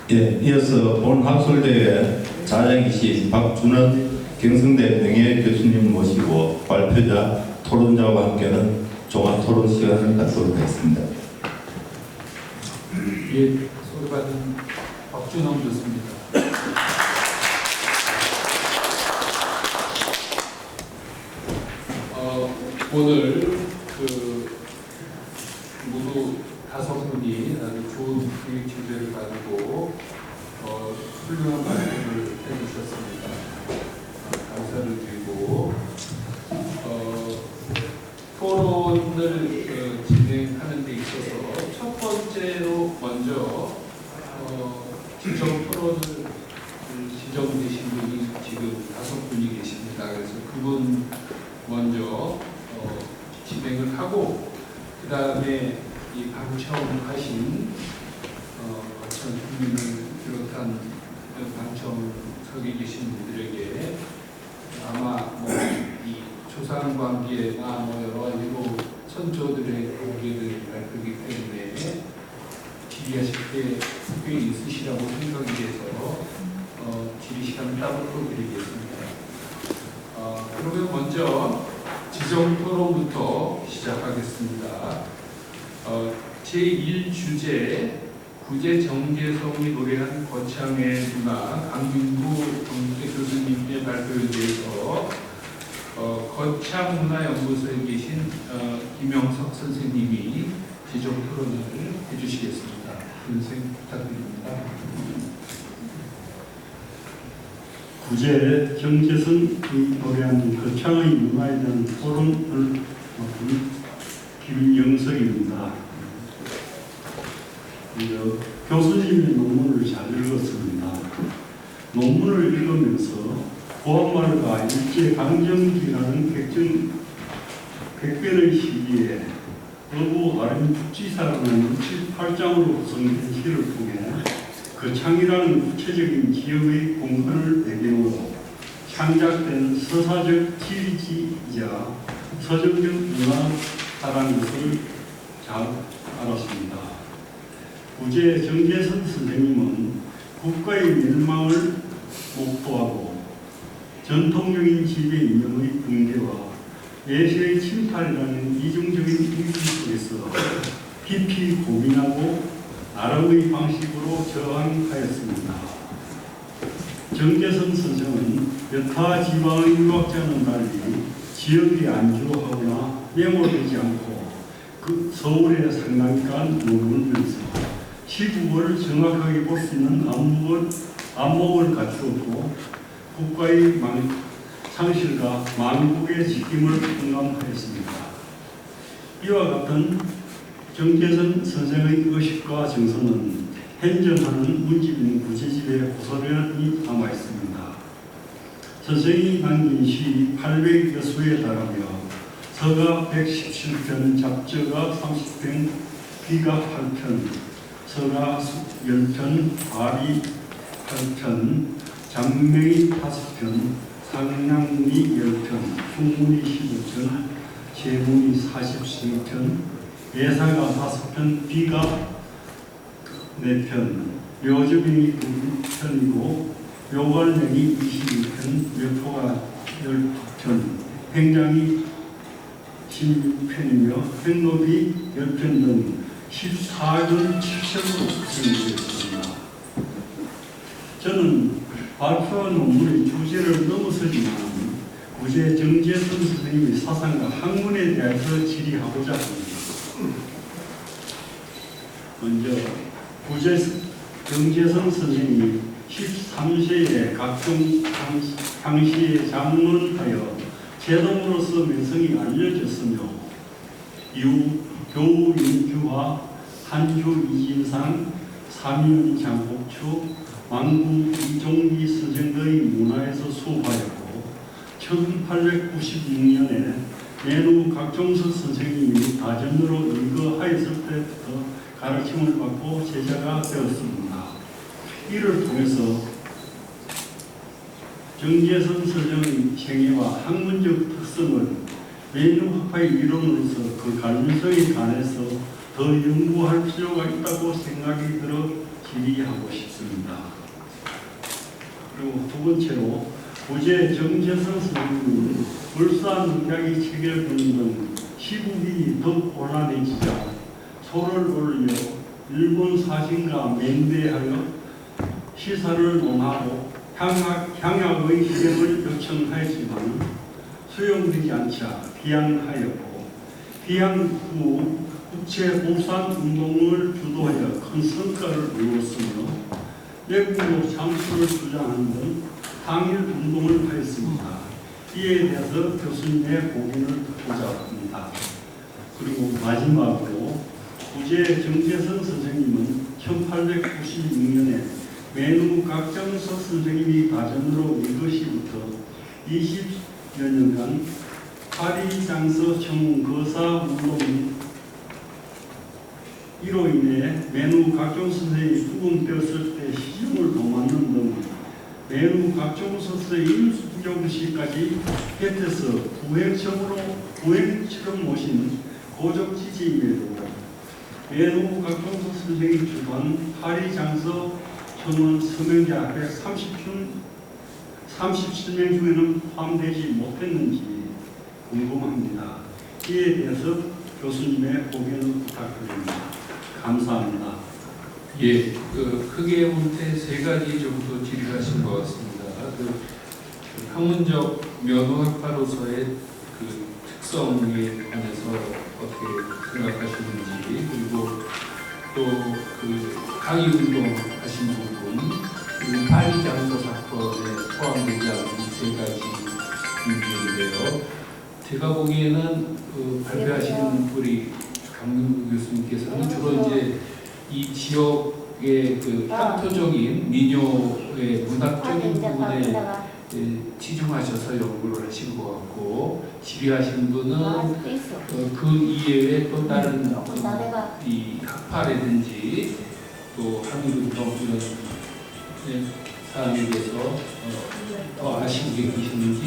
예, 이어서 본 학술대회 자장이신 박준원 경성대 명예교수님 모시고 발표자, 토론자와 함께하는 종합토론 시간을 갖도록 하겠습니다. 예, 소개받은 박준원 교수입니다. 오늘 모두 5분이 아주 좋은 교육 주제를 가지고 훌륭한 발표를 해주셨습니다. 감사를 드리고 토론을 진행하는 데 있어서 첫 번째로 먼저 지정 토론을 지정되신 분이 지금 5분이 계십니다. 그래서 그분 먼저 진행을 하고 그 다음에 이 방청하신 전 국민을 비롯한 방청석에 계신 분들에게 아마 이 조상관계나 여러 가지로 선조들의 관계를 밝히기 때문에 질의하실 때 꽤 있으시라고 생각이 돼서 질의 시간을 따로 드리겠습니다. 그러면 먼저 지정 토론부터 시작하겠습니다. 제1주제 구제 정계성이 노래한 거창의 누나 강민구 정대 교수님의 발표에 대해서 거창문화연구소에 계신 김영석 선생님이 지정 토론을 해주시겠습니다. 선생님 부탁드립니다. 구제 정재성이 노래하는 거창의 문화에 대한 토론을 맡은 김영석입니다. 교수님의 논문을 잘 읽었습니다. 논문을 읽으면서 고한말과 일제강점기라는 객변의 시기에 어부 아름국지사라는 68장으로 구성된 시를 통해 거창이라는 구체적인 지역의 공간을 배경으로 창작된 서사적 지리지이자 서정적 문화라는 것을 잘 알았습니다. 구제 정재선 선생님은 국가의 멸망을 목도하고 전통적인 지배 이념의 붕괴와 예시의 침탈이라는 이중적인 위기 속에서 깊이 고민하고 나름의 방식으로 저항하였습니다. 정재선 선생은 여타 지방의 유학자는 달리 지역에 안주하거나 메모되지 않고 그 서울에 상당간 머물면서 시국을 정확하게 볼 수 있는 안목을 갖추었고 국가의 상실과 망국의 지킴을 공감하였습니다. 이와 같은 정재선 선생의 의식과 정서는 현존하는 문집인 구제집에 고스란히 남아있습니다. 선생이 남긴 시 800여 수에 달하며 서가 117편, 잡저가 30편, 비가 8편, 서가 10편, 발이 8편, 장명이 5편, 상량리 10편, 풍문이 15편, 제문이 42편, 예사가 5편, 비가 4편, 묘저명이 2편이고 묘관명이 22편, 묘토가 12편, 행장이 16편이며 행록이 10편 등 14권 7편으로 구성되었습니다. 저는 발표한 논문의 주제를 넘어서지만 구제 정재선 선생님의 사상과 학문에 대해서 질의하고자 합니다. 먼저 구제 정재선 선생이 13세에 각종 당시에 장문하여 제dom으로서 명성이 알려졌으며 이후 교우 윤규화, 한주 이진상, 삼윤 장복추, 왕구 이종기 선생 등의 문화에서 수업하였고 1896년에 내누 각종석 선생님이 다전으로 의거하였을 때부터 가르침을 받고 제자가 되었습니다. 이를 통해서 정재선 선생의 생애와 학문적 특성을 메뉴학파의 이론으로서 그 가능성에 관해서 더 연구할 필요가 있다고 생각이 들어 질의하고 싶습니다. 그리고 두 번째로 구제 정재선 선생님은 불사능력이 체결되는 등 시국이 더욱 곤란해지자 소를 올려 일본 사신과 면대하여 시사를 논하고 향약의 실행을 요청하였지만 수용되지 않자 비양하였고 비양 후 국채 보상 운동을 주도하여 큰 성과를 이루었으며 내국으로 잠수를 주장하는 등 항일 운동을 하였습니다. 이에 대해서 교수님의 고민을 듣고자 합니다. 그리고 마지막으로 구제 정재선 선생님은 1896년에 매누 각정석 선생님이 가전으로 이것이부터 20여 년간 파리장서 청운 거사 운동이 이로 인해 매누 각종 선생이 수금되었을 때 시중을 도맡는 등 매누 각종 선생의 인수정시까지 곁에서 부행처럼 모신 고적 지지임에도 매누 각종 선생이 주관 파리장서 청원 서명자 137명 중에는 포함되지 못했는지 궁금합니다. 이에 대해서 교수님의 고견을 부탁드립니다. 감사합니다. 예, 크게 볼 때 세 가지 정도 질의하신 것 같습니다. 학문적 면허학파로서의 특성에 관해서 어떻게 생각하시는지, 그리고 또 강의 운동 하신 부분, 그리고 파리장서 사건에 포함되지 않은 세 가지 문제인데요. 제가 보기에는 발표하신 우리 강민구 교수님께서는 주로 이제 이 지역의 향토적인 민요의 문학적인 부분에 치중하셔서 연구를 하신 것 같고, 질의하신 분은 그 이외에 또 다른 이 학파라든지 또 한국운동 이런 사안에 대해서 더 아시고 계시는지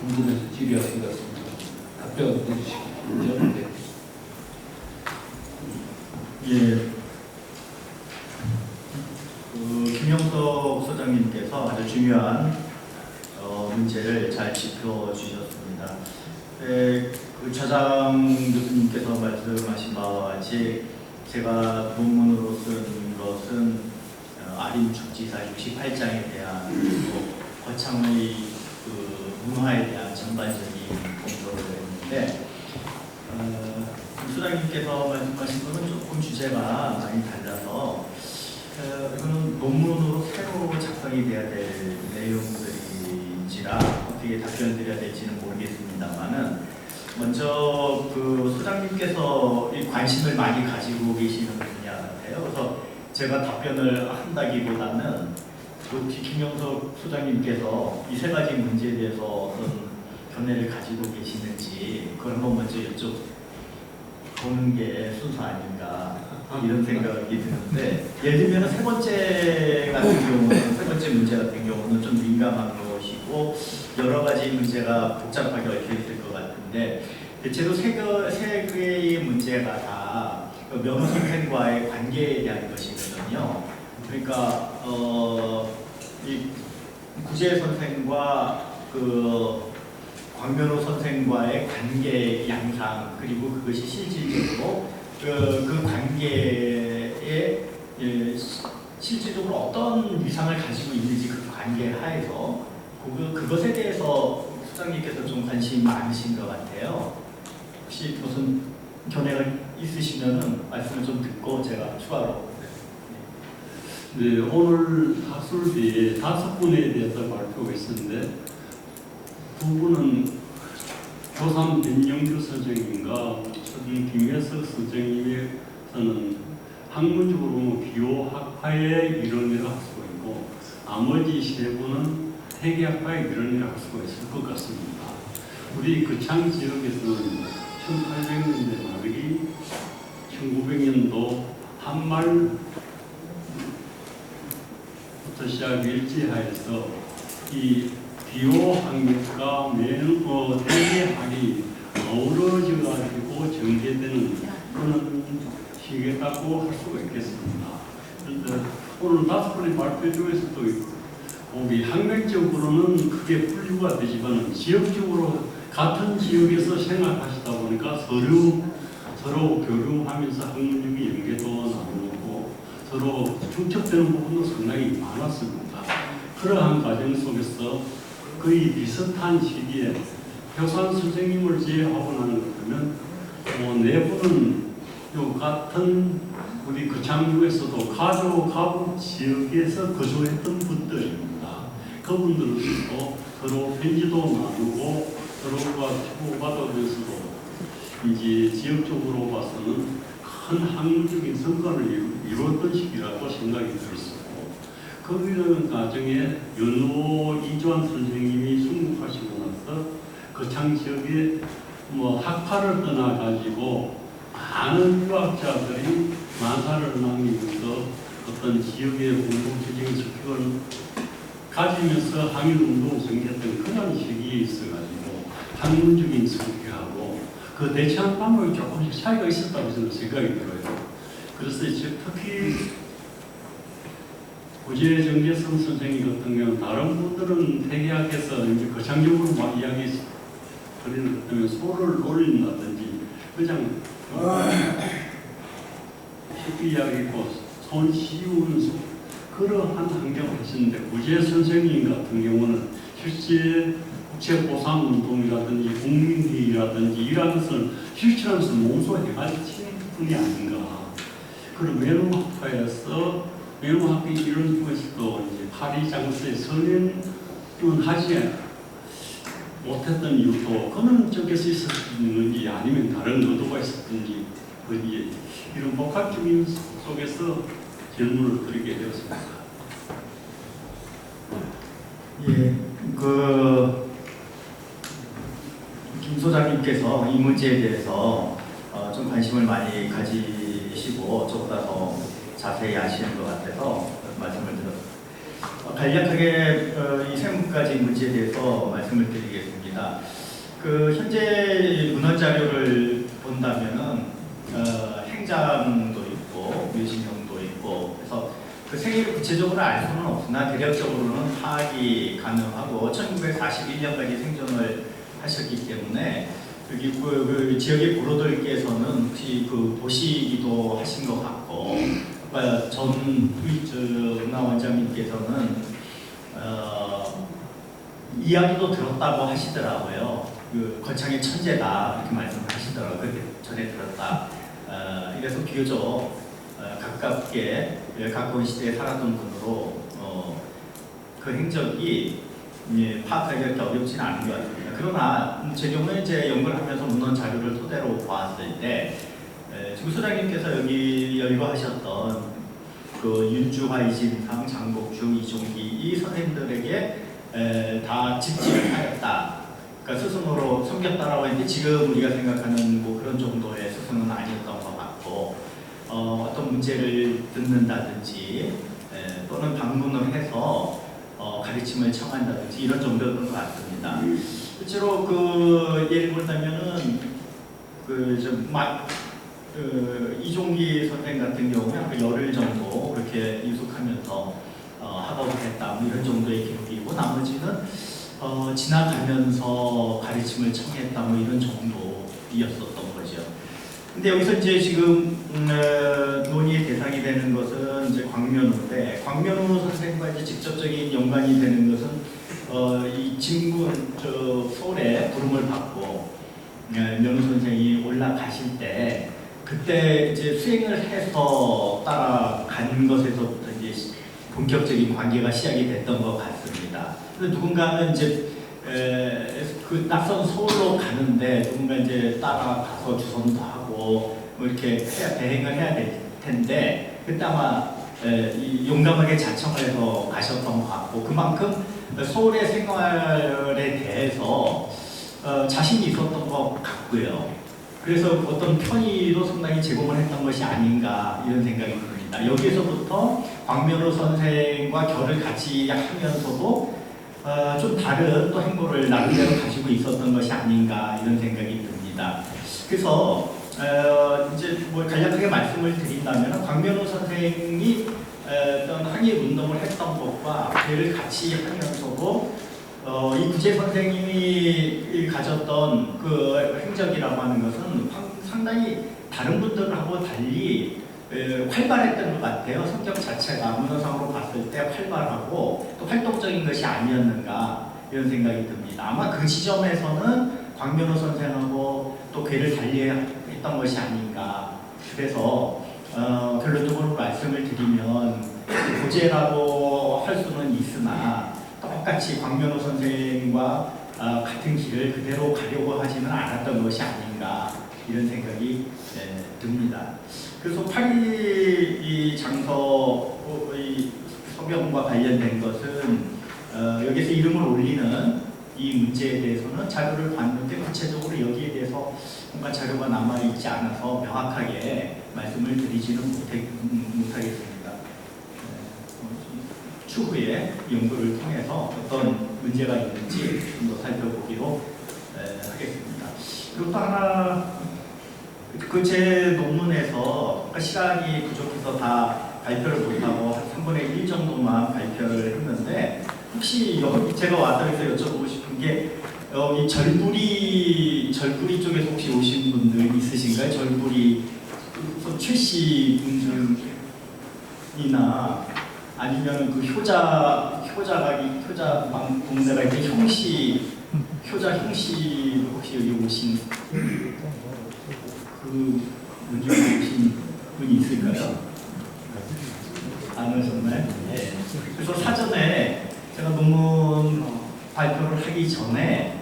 궁금해서 질의하신 것 같습니다. 답변해 주시죠. 네. 예, 김영석 소장님께서 아주 중요한 문제를 잘 짚어주셨습니다. 그 차장 교수님께서 말씀하신 바와 같이 제가 논문으로 쓴 것은 아림 축지사 68장에 대한 거창의 문화에 대한 전반적인 공부를 했는데 소장님께서 말씀하신 것은 조금 주제가 많이 달라서 이거는 논문으로 새로 작성이 돼야 될 내용들인지라 어떻게 답변을 드려야 될지는 모르겠습니다만은 먼저 그 소장님께서 이 관심을 많이 가지고 계시는 분야 같아요. 그래서 제가 답변을 한다기보다는 그 김영석 소장님께서 이 세 가지 문제에 대해서 어떤 견해를 가지고 계시는지 그걸 한번 먼저 여쭤보는 게 순서 아닌가 이런 생각이 드는데, 예를 들면 세 번째 같은 경우는 세 번째 문제 같은 경우는 좀 민감한 것이고 여러 가지 문제가 복잡하게 얽혀 있을 것 같은데, 대체로 세 개의 문제가 다 면허 선생과의 관계에 대한 것이거든요. 그러니까 이 구제 선생과 광면호 선생과의 관계 양상, 그리고 그것이 실질적으로 그 관계에 실질적으로 어떤 위상을 가지고 있는지 그 관계 하에서 그것에 대해서 소장님께서 좀 관심이 많으신 것 같아요. 혹시 무슨 견해가 있으시면은 말씀을 좀 듣고 제가 추가로. 네, 오늘 학술비에 5분에 대해서 발표가 있었는데 두 분은 조삼 변영규 선생님과 김혜석 선생님께서는 학문적으로 기호학파의 이론이라 할 수가 있고 나머지 세 분은 태계학파의 이론이라 할 수가 있을 것 같습니다. 우리 거창 지역에서는 1800년대 말기 1900년도 한말부터 시작 일제하에서 이 기호학력과 태계학이 어우러져 가지고 전개되는 그런 시기였다고 할 수가 있겠습니다. 그런데 오늘 5번의 발표 중에서도 우리 학력적으로는 크게 분류가 되지만 지역적으로 같은 지역에서 생활하시다 보니까 서로 교류하면서 학문적인 연계도 나누고 서로 중첩되는 부분도 상당히 많았습니다. 그러한 과정 속에서 거의 비슷한 시기에 효산 선생님을 제외하고 나는 그러면 네 분은 요 같은 우리 거창구에서도 가족 지역에서 거주했던 분들입니다. 그분들도 서로 편지도 나누고 서로가 주고받으면서도 이제 지역적으로 봐서는 큰 학문적인 성과를 이루었던 시기라고 생각이 들었고, 그 과정에 연호 이주환 선생님이 순국하시고 나서 거창 지역에 학파를 떠나 가지고 많은 유학자들이 만사를 남기면서 어떤 지역의 공동체적인 습격을 가지면서 항일운동을 생겼던 그런 시기에 있어가지고 학문적인 성격하고 그 대처하는 방법이 조금씩 차이가 있었다고 저는 생각이 들어요. 그래서 이제 특히 구제정계선 선생님 같은 경우는 다른 분들은 대개학에서 이제 거창적으로 막 이야기 드리는 것 때문에 소를 올린다든지 그냥 쉽게 이야기고 손 씌우는 그러한 환경을 하시는데 구제 선생님 같은 경우는 실제 국채보상운동이라든지 국민회의라든지 이런 것을 실천하면서 몸소 해가지고 분이 아닌가. 그리고 매너학파에서 매너학교 이런 중에서도 이제 파리 장소에 선행은 하지 못했던 이유도 그런 쪽에서 있었던 건지 아니면 다른 의도가 있었던지 어디에 이런 복합적인 속에서 질문을 드리게 되었습니다. 예, 김 소장님께서 이 문제에 대해서 좀 관심을 많이 가지시고 저보다 더 자세히 아시는 것 같아서 말씀을 드렸습니다. 간략하게 이 세 가지 문제에 대해서 말씀을 드리겠습니다. 현재 문헌 자료를 본다면은 행장도 있고 묘지명도 있고 그래서 그 생일을 구체적으로 알 수는 없으나 대략적으로는 파악이 가능하고 1941년까지 생존을 하셨기 때문에 여기 그 지역의 고로들께서는 혹시 보시기도 하신 것 같고 전 은하 원장님께서는 이야기도 들었다고 하시더라고요. 거창의 천재다 이렇게 말씀하시더라고요. 그렇게 전에 들었다. 이래서 비교적 가깝게 가까운 시대에 살았던 분으로 그 행적이 파악하기가 그렇게 어렵지는 않은 것 같습니다. 그러나 제 경우에 이제 연구를 하면서 문헌 자료를 토대로 보았을 때 지금 소장님께서 여기 열거하셨던 윤주화, 이진상, 장복주, 이종기 이 선생님들에게 다 집지를 하였다. 그러니까 스승으로 섬겼다라고 했는데 지금 우리가 생각하는 그런 정도의 스승은 아니었던 것 같고 어떤 문제를 듣는다든지 또는 방문을 해서 가르침을 청한다든지 이런 정도였던 것 같습니다. 실제로 예를 들자면은 이종기 선생 같은 경우는 열흘 정도 그렇게 유숙하면서 학업을 했다 이런 정도의 기록이고 나머지는 지나가면서 가르침을 청했다 이런 정도였었던 거죠. 근데 여기서 이제 지금 논의의 대상이 되는 것은 이제 광면우인데 광면우 선생과 이제 직접적인 연관이 되는 것은 이 진군 서울에 부름을 받고 면우 선생이 올라가실 때 그때 이제 수행을 해서 따라간 것에서부터 이제 본격적인 관계가 시작이 됐던 것 같습니다. 그래서 누군가는 이제 그 낯선 서울로 가는데 누군가 이제 따라가서 주선도 하고 이렇게 대행을 해야 될 텐데 그때 아마 용감하게 자청을 해서 가셨던 것 같고 그만큼 서울의 생활에 대해서 자신이 있었던 것 같고요. 그래서 어떤 편의도 상당히 제공을 했던 것이 아닌가 이런 생각이 듭니다. 여기에서부터 광면우 선생과 결을 같이 하면서도 좀 다른 또 행보를 나름대로 가지고 있었던 것이 아닌가 이런 생각이 듭니다. 그래서 이제 간략하게 말씀을 드린다면 광면우 선생이 어떤 항일 운동을 했던 것과 걔를 같이 하면서도 이 구제 선생님이 가졌던 그 행적이라고 하는 것은 상당히 다른 분들하고 달리 활발했던 것 같아요. 성격 자체가 문화상으로 봤을 때 활발하고 또 활동적인 것이 아니었는가 이런 생각이 듭니다. 아마 그 지점에서는 광면호 선생하고 또 걔를 달리했던 것이 아닌가. 그래서 결론적으로 말씀을 드리면 고제라고 할 수는 있으나 똑같이 광면호 선생과 같은 길을 그대로 가려고 하지는 않았던 것이 아닌가 이런 생각이 듭니다. 그래서 8.2 이 장서 이 서명과 관련된 것은 여기서 이름을 올리는 이 문제에 대해서는 자료를 봤는데 구체적으로 여기에 대해서 뭔가 자료가 남아있지 않아서 명확하게 말씀을 드리지는 못하겠습니다. 추후에 연구를 통해서 어떤 문제가 있는지 좀 더 살펴보기로 하겠습니다. 그리고 또 하나, 그 제 논문에서 시간이 부족해서 다 발표를 못하고 한 3분의 1 정도만 발표를 했는데 혹시 여기 제가 왔다고 해서 여쭤보고 싶은 게 여기 절부리 쪽에서 혹시 오신 분들 있으신가요? 절부리 최씨 분들이나 아니면 그 효자 공대가 있는 효자 형씨 혹시 여기 오신 그 문제에 오신 분이 있을까요? 안 오셨나요? 네. 그래서 사전에 제가 논문 발표를 하기 전에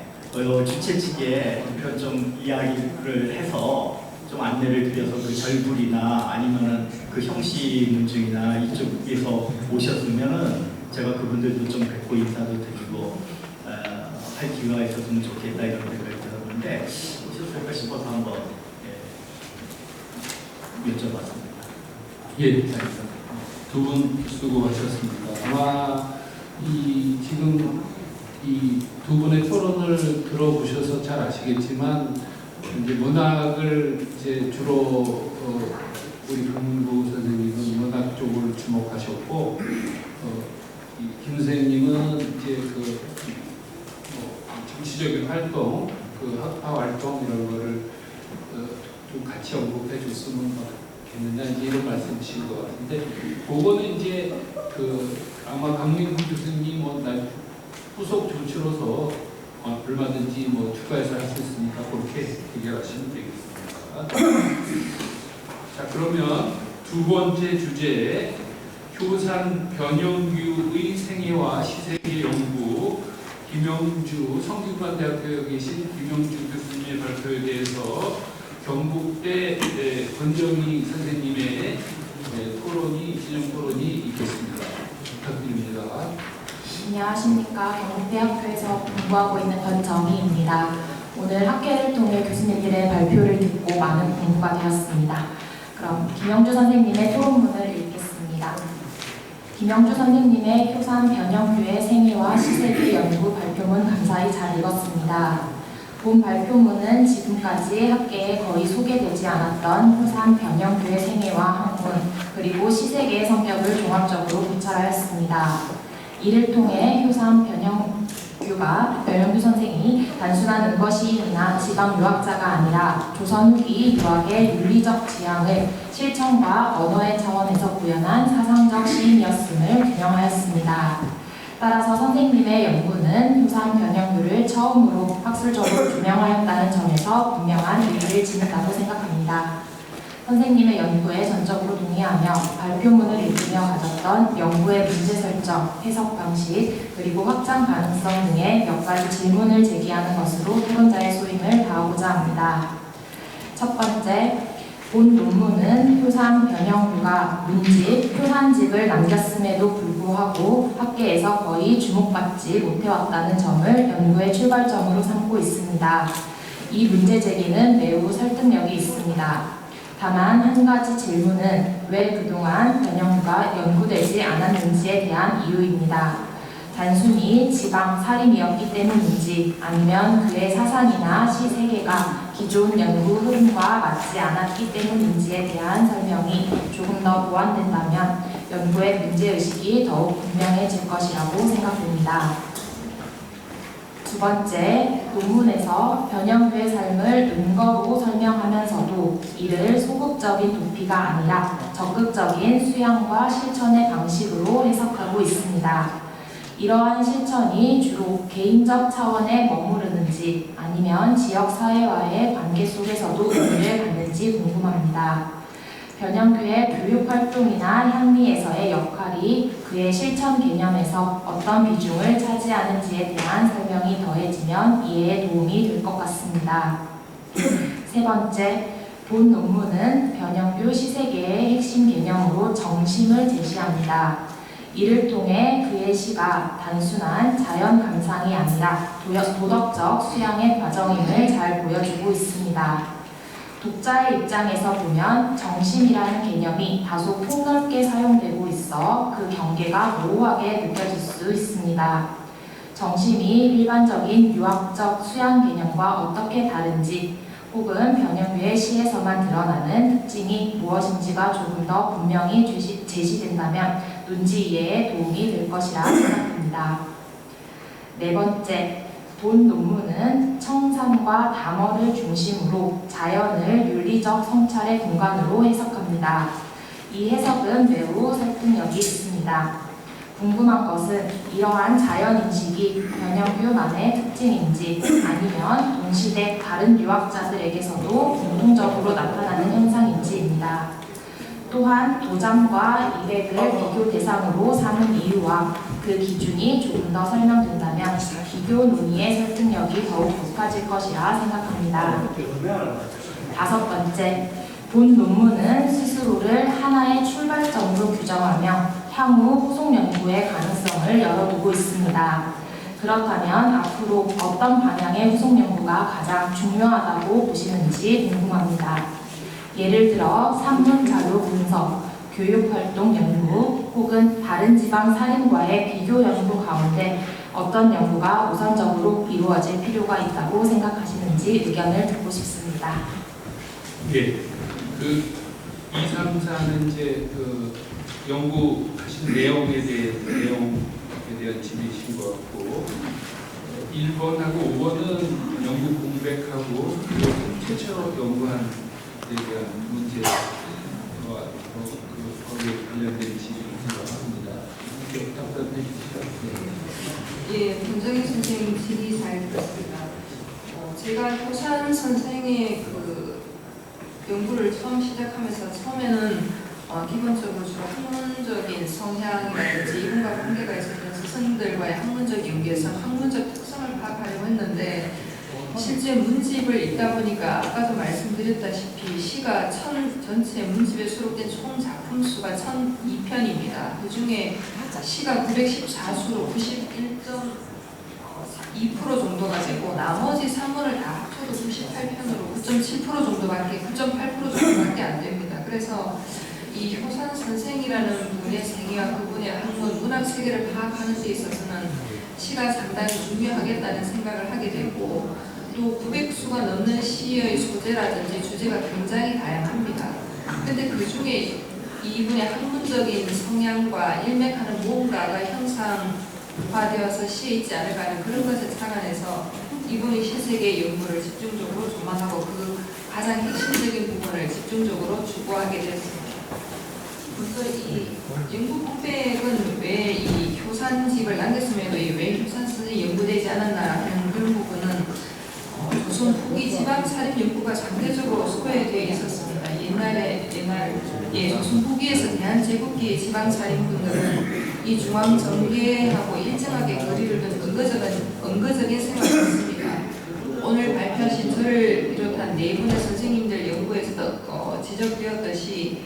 주최 측에 이런 좀 이야기를 해서 좀 안내를 드려서 그 절불이나 아니면은 그 형씨 문중이나 이쪽에서 오셨으면은 제가 그분들도 좀 뵙고 인사도 드리고 할 기회가 있었으면 좋겠다 이런 생각이 들었는데 오셨을까 싶어서 한번 여쭤봤습니다. 예, 두 분 수고하셨습니다. 아마 지금 이 두 분의 토론을 들어보셔서 잘 아시겠지만 이제 문학을 이제 주로 우리 금구 선생님은 문학 쪽을 주목하셨고 김 선생님은 이제 그 정치적인 활동, 그 학파 활동 이런 거를 좀 같이 언급해 줬으면 좋겠느냐 이제 이런 말씀이신 것 같은데 그거는 이제 그 아마 강민구 교수님 후속 조치로서 얼마든지 추가해서 할 수 있으니까 그렇게 해결하시면 되겠습니다. 자, 그러면 두 번째 주제 효산 변영규의 생애와 시세계 연구 김영주 성균관대학교에 계신 김영주 교수님의 발표에 대해서 경북대 권정희 선생님의 진영 토론이 있겠습니다. 부탁드립니다. 안녕하십니까. 경북대학교에서 공부하고 있는 권정희입니다. 오늘 학회를 통해 교수님들의 발표를 듣고 많은 공부가 되었습니다. 그럼 김영주 선생님의 토론문을 읽겠습니다. 김영주 선생님의 효산 변영규의 생애와 시세계 연구 발표문 감사히 잘 읽었습니다. 본 발표문은 지금까지 학계에 거의 소개되지 않았던 효산 변영규의 생애와 학문 그리고 시세계의 성격을 종합적으로 고찰하였습니다. 이를 통해 효산 변영규 선생이 단순한 은거시인이나 지방 유학자가 아니라 조선 후기 유학의 윤리적 지향을 실천과 언어의 차원에서 구현한 사상적 시인이었음을 규명하였습니다. 따라서 선생님의 연구는 효산 변영규를 처음으로 학술적으로 규명하였다는 점에서 분명한 의미를 지닌다고 생각합니다. 선생님의 연구에 전적으로 동의하며 발표문을 읽으며 가졌던 연구의 문제 설정, 해석 방식, 그리고 확장 가능성 등의 몇 가지 질문을 제기하는 것으로 토론자의 소임을 다하고자 합니다. 첫 번째, 본 논문은 효산 변영규가 문집, 효산집을 남겼음에도 불구하고 학계에서 거의 주목받지 못해왔다는 점을 연구의 출발점으로 삼고 있습니다. 이 문제 제기는 매우 설득력이 있습니다. 다만 한 가지 질문은 왜 그동안 변영규가 연구되지 않았는지에 대한 이유입니다. 단순히 지방 살인이었기 때문인지 아니면 그의 사상이나 시세계가 기존 연구 흐름과 맞지 않았기 때문인지에 대한 설명이 조금 더 보완된다면 연구의 문제의식이 더욱 분명해질 것이라고 생각됩니다. 두 번째, 논문에서 변형교의 삶을 근거로 설명하면서도 이를 소극적인 도피가 아니라 적극적인 수양과 실천의 방식으로 해석하고 있습니다. 이러한 실천이 주로 개인적 차원에 머무르는지 아니면 지역사회와의 관계 속에서도 의미를 갖는지 궁금합니다. 변형교의 교육활동이나 향리에서의 역할이 그의 실천 개념에서 어떤 비중을 차지하는지에 대한 설명이 더해지면 이해에 도움이 될 것 같습니다. 세 번째, 본 논문은 변형교 시세계의 핵심 개념으로 정심을 제시합니다. 이를 통해 그의 시가 단순한 자연 감상이 아니라 도덕적 수양의 과정임을 잘 보여주고 있습니다. 독자의 입장에서 보면 정심이라는 개념이 다소 폭넓게 사용되고 있어 그 경계가 모호하게 느껴질 수 있습니다. 정심이 일반적인 유학적 수양 개념과 어떻게 다른지 혹은 변형교의 시에서만 드러나는 특징이 무엇인지가 조금 더 분명히 제시된다면 논지 이해에 도움이 될 것이라 생각합니다. 네 번째, 본 논문은 청산과 담어를 중심으로 자연을 윤리적 성찰의 공간으로 해석합니다. 이 해석은 매우 설득력이 있습니다. 궁금한 것은 이러한 자연인식이 변형교만의 특징인지 아니면 동시대 다른 유학자들에게서도 공통적으로 나타나는 현상인지입니다. 또한 도장과 이백을 비교 대상으로 삼은 이유와 그 기준이 조금 더 설명된다면 비교 논의의 설득력이 더욱 높아질 것이라 생각합니다. 다섯 번째, 본 논문은 스스로를 하나의 출발점으로 규정하며 향후 후속 연구의 가능성을 열어두고 있습니다. 그렇다면 앞으로 어떤 방향의 후속 연구가 가장 중요하다고 보시는지 궁금합니다. 예를 들어 산문 자료 분석, 교육활동 연구 혹은 다른 지방 사림과의 비교 연구 가운데 어떤 연구가 우선적으로 이루어질 필요가 있다고 생각하시는지 의견을 듣고 싶습니다. 예, 그 2, 3, 4는 이제 그 연구하신 내용에 대한 질의이신 것 같고 1번하고 5번은 연구 공백하고 최초로 연구한 데 대한 문제와 거기에 관련된 질의를 생각합니다. 이렇게 답변해 주시죠. 예, 권정희 선생님 질의 잘 들었습니다. 제가 효산 선생의 그 연구를 처음 시작하면서 처음에는 기본적으로 주로 학문적인 성향이라든지 이분과 관계가 있었던 스승들과의 학문적 연구에서 학문적 특성을 파악하려고 했는데 실제 문집을 읽다 보니까 아까도 말씀드렸다시피 시가 전체 문집에 수록된 총 작품 수가 1002편입니다. 그 중에 시가 914수로 91.2% 정도가 되고 나머지 산문을 다 합쳐도 98편으로 9.7% 정도밖에 9.8% 정도밖에 안 됩니다. 그래서 이 효산 선생이라는 분의 생애와 그분의 학문, 문학 세계를 파악하는 데 있어서는 시가 상당히 중요하겠다는 생각을 하게 되고 또 900수가 넘는 시의 소재라든지 주제가 굉장히 다양합니다. 근데 그 중에 이분의 학문적인 성향과 일맥하는 무언가가 형상화되어서 시에 있지 않을까 하는 그런 것을 착안해서 이분의 시세계 연구를 집중적으로 조망하고 그 가장 핵심적인 부분을 집중적으로 추구하게 됐습니다. 그래서 이 연구 공백은 왜 이 효산집을 남겼음에도 왜 효산 선생이 연구되지 않았나 하는 그런 부분은 조선 후기 지방 사립 연구가 장기적으로 소외되어 있었습니다. 조선 후기에서 대한제국기의 지방 사립분들은 이 중앙 정계하고 일정하게 거리를 둔 언거적인 생활이었습니다. 오늘 발표하신 저를 비롯한 네 분의 선생님들 연구에서도 지적되었듯이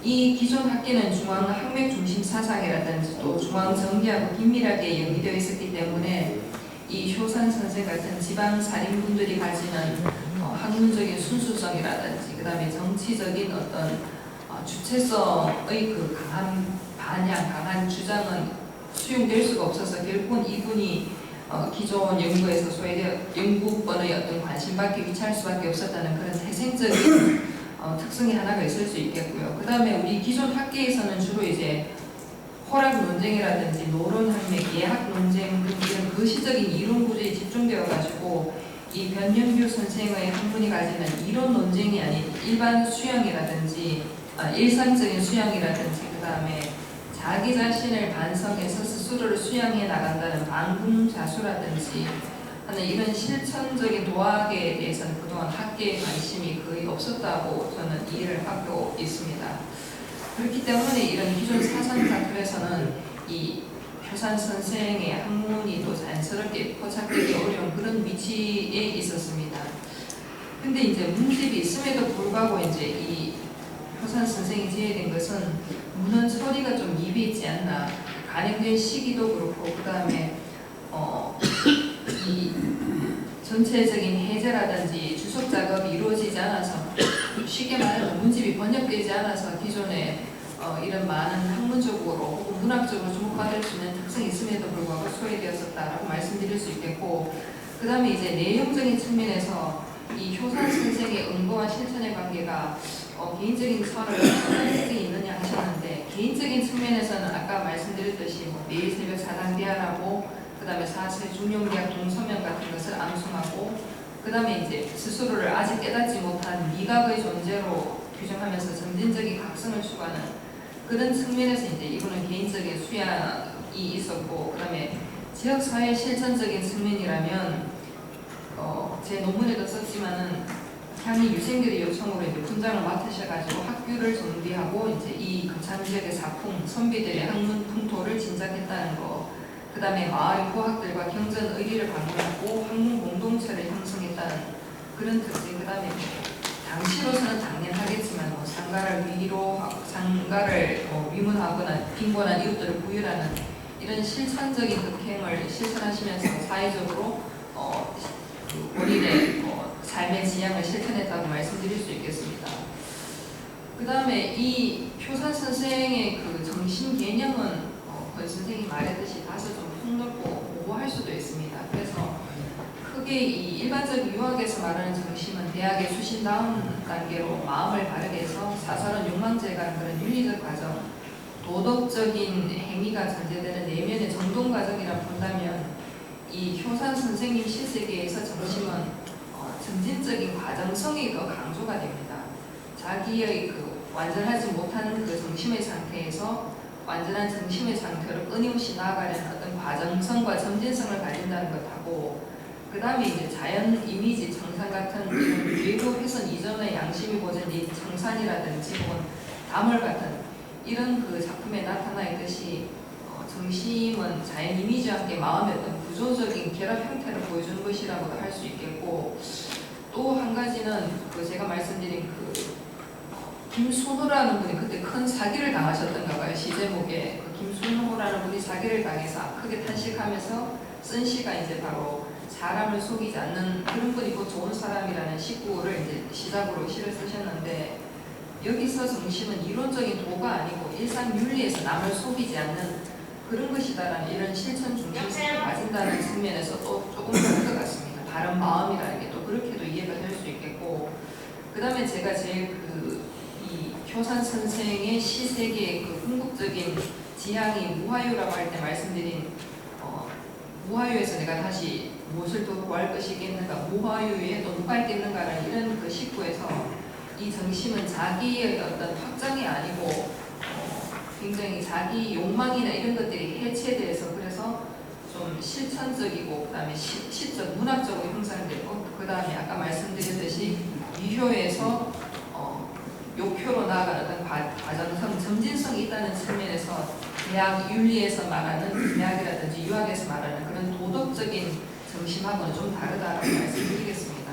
이 기존 학계는 중앙 학맥 중심 사상이라든지 또 중앙 정계하고 긴밀하게 연기되어 있었기 때문에 이 효산 선생 같은 지방 살인분들이 가지는 학문적인 순수성이라든지 그다음에 정치적인 어떤 주체성의 그 강한 반향, 강한 주장은 수용될 수가 없어서 결국은 이분이 기존 연구에서 소외되어 연구권의 어떤 관심밖에 위치할 수밖에 없었다는 그런 태생적인 특성이 하나가 있을 수 있겠고요. 그 다음에 우리 기존 학계에서는 주로 이제 호락 논쟁이라든지 노론 학맥, 예학 논쟁 이런 거시적인 이론 구조에 집중되어 가지고 이 변연규 선생의 학문이 가지는 이론 논쟁이 아닌 일반 수양이라든지 일상적인 수양이라든지 그 다음에 자기 자신을 반성해서 스스로를 수양해 나간다는 방금자수라든지 하는 이런 실천적인 도학에 대해서는 그동안 학계에 관심이 거의 없었다고 저는 이해를 하고 있습니다. 그렇기 때문에 이런 기존 사상자들에서는 이 효산 선생의 학문이 또 자연스럽게 포착되기 어려운 그런 위치에 있었습니다. 근데 이제 문집이 있음에도 불구하고 이제 이 효산 선생이 제외된 것은 문헌 처리가 좀 미비했지 않나. 간행된 시기도 그렇고 그 다음에 이 전체적인 해제라든지 주석 작업이 이루어지지 않아서 쉽게 말하면 문집이 번역되지 않아서 기존에 이런 많은 학문적으로 혹은 문학적으로 주목받을 수 있는 특성이 있음에도 불구하고 소외되었었다라고 말씀드릴 수 있겠고 그 다음에 이제 내용적인 측면에서 이 효산 선생의 응고와 실천의 관계가 개인적인 선을 어떤 특징이 있느냐 하셨는데 개인적인 측면에서는 아까 말씀드렸듯이 매일 새벽 사당대하라고 그 다음에 사세 중용대학 동서명 같은 것을 암송하고 그 다음에 이제 스스로를 아직 깨닫지 못한 미각의 존재로 규정하면서 점진적인 각성을 추구하는 그런 측면에서 이제 이분은 개인적인 수양이 있었고 그 다음에 지역사회 실천적인 측면이라면 제 논문에도 썼지만은 향이 유생들의 요청으로 이제 분장을 맡으셔가지고 학교를 정비하고 이제 이 금산 지역의 사풍 선비들의 학문 풍토를 진작했다는 거. 그 다음에 마을 후학들과 경전 의리를 방문하고 학문 공동체를 형성했다는 그런 특징. 그 다음에 당시로서는 당연하겠지만 상가를 위문하거나 빈곤한 이웃들을 구휼하는 이런 실천적인 덕행을 실천하시면서 사회적으로 본인의 삶의 지향을 실천했다고 말씀드릴 수 있겠습니다. 그 다음에 이 효산 선생의 그 정신 개념은 권 선생이 말했듯이 다소 좀 폭넓고 모호할 수도 있습니다. 그래서 크게 이 일반적 유학에서 말하는 정신은 대학에 수신 다음 단계로 마음을 바르게 해서 사설은 욕망제가 그런 윤리적 과정, 도덕적인 행위가 전제되는 내면의 정돈 과정이라 본다면 이 효산 선생님 실세계에서 정신은 점진적인 과정성이 더 강조가 됩니다. 자기의 그 완전하지 못한 그 정신의 상태에서 완전한 정신의 상태로 끊임없이 나아가려는 어떤 과정성과 점진성을 가진다는 것하고 그 다음에 이제 자연 이미지 청산 같은 이런 외부 훼손 이전의 양심이 보존인 청산이라든지 혹은 다물 같은 이런 그 작품에 나타나 있듯이 정심은 자연 이미지와 함께 마음의 어떤 구조적인 결합 형태를 보여주는 것이라고도 할 수 있겠고 또 한 가지는 그 제가 말씀드린 그 김순호라는 분이 그때 큰 사기를 당하셨던가 봐요. 시 제목에 김순호라는 분이 사기를 당해서 크게 탄식하면서 쓴 시가 이제 바로 사람을 속이지 않는 그런 분이 곧 좋은 사람이라는 식구를 이제 시작으로 시를 쓰셨는데 여기서 정심은 이론적인 도가 아니고 일상 윤리에서 남을 속이지 않는 그런 것이다라는 이런 실천 중심성을 가진다는 측면에서 또 조금 다른 것 같습니다. 바른 마음이라는 게 또 그렇게도 이해가 될 수 있겠고 그 다음에 제가 제일 이 효산 선생의 시 세계의 그 궁극적인 지향이 무화유라고 할 때 말씀드린 무화유에서 내가 다시 무엇을 더 구할 것이겠는가 무화유에 또 누가 있겠는가라는 이런 그 식구에서 이 정심은 자기의 어떤 확장이 아니고 굉장히 자기 욕망이나 이런 것들이 해체돼서 그래서 좀 실천적이고 그 다음에 시적 문학적으로 형성되고 그 다음에 아까 말씀드렸듯이 유효에서 욕효로 나아가는 어떤 과정성 점진성이 있다는 측면에서 대학 윤리에서 말하는 대학이라든지 유학에서 말하는 그런 도덕적인 정심하고는 좀 다르다라고 말씀드리겠습니다.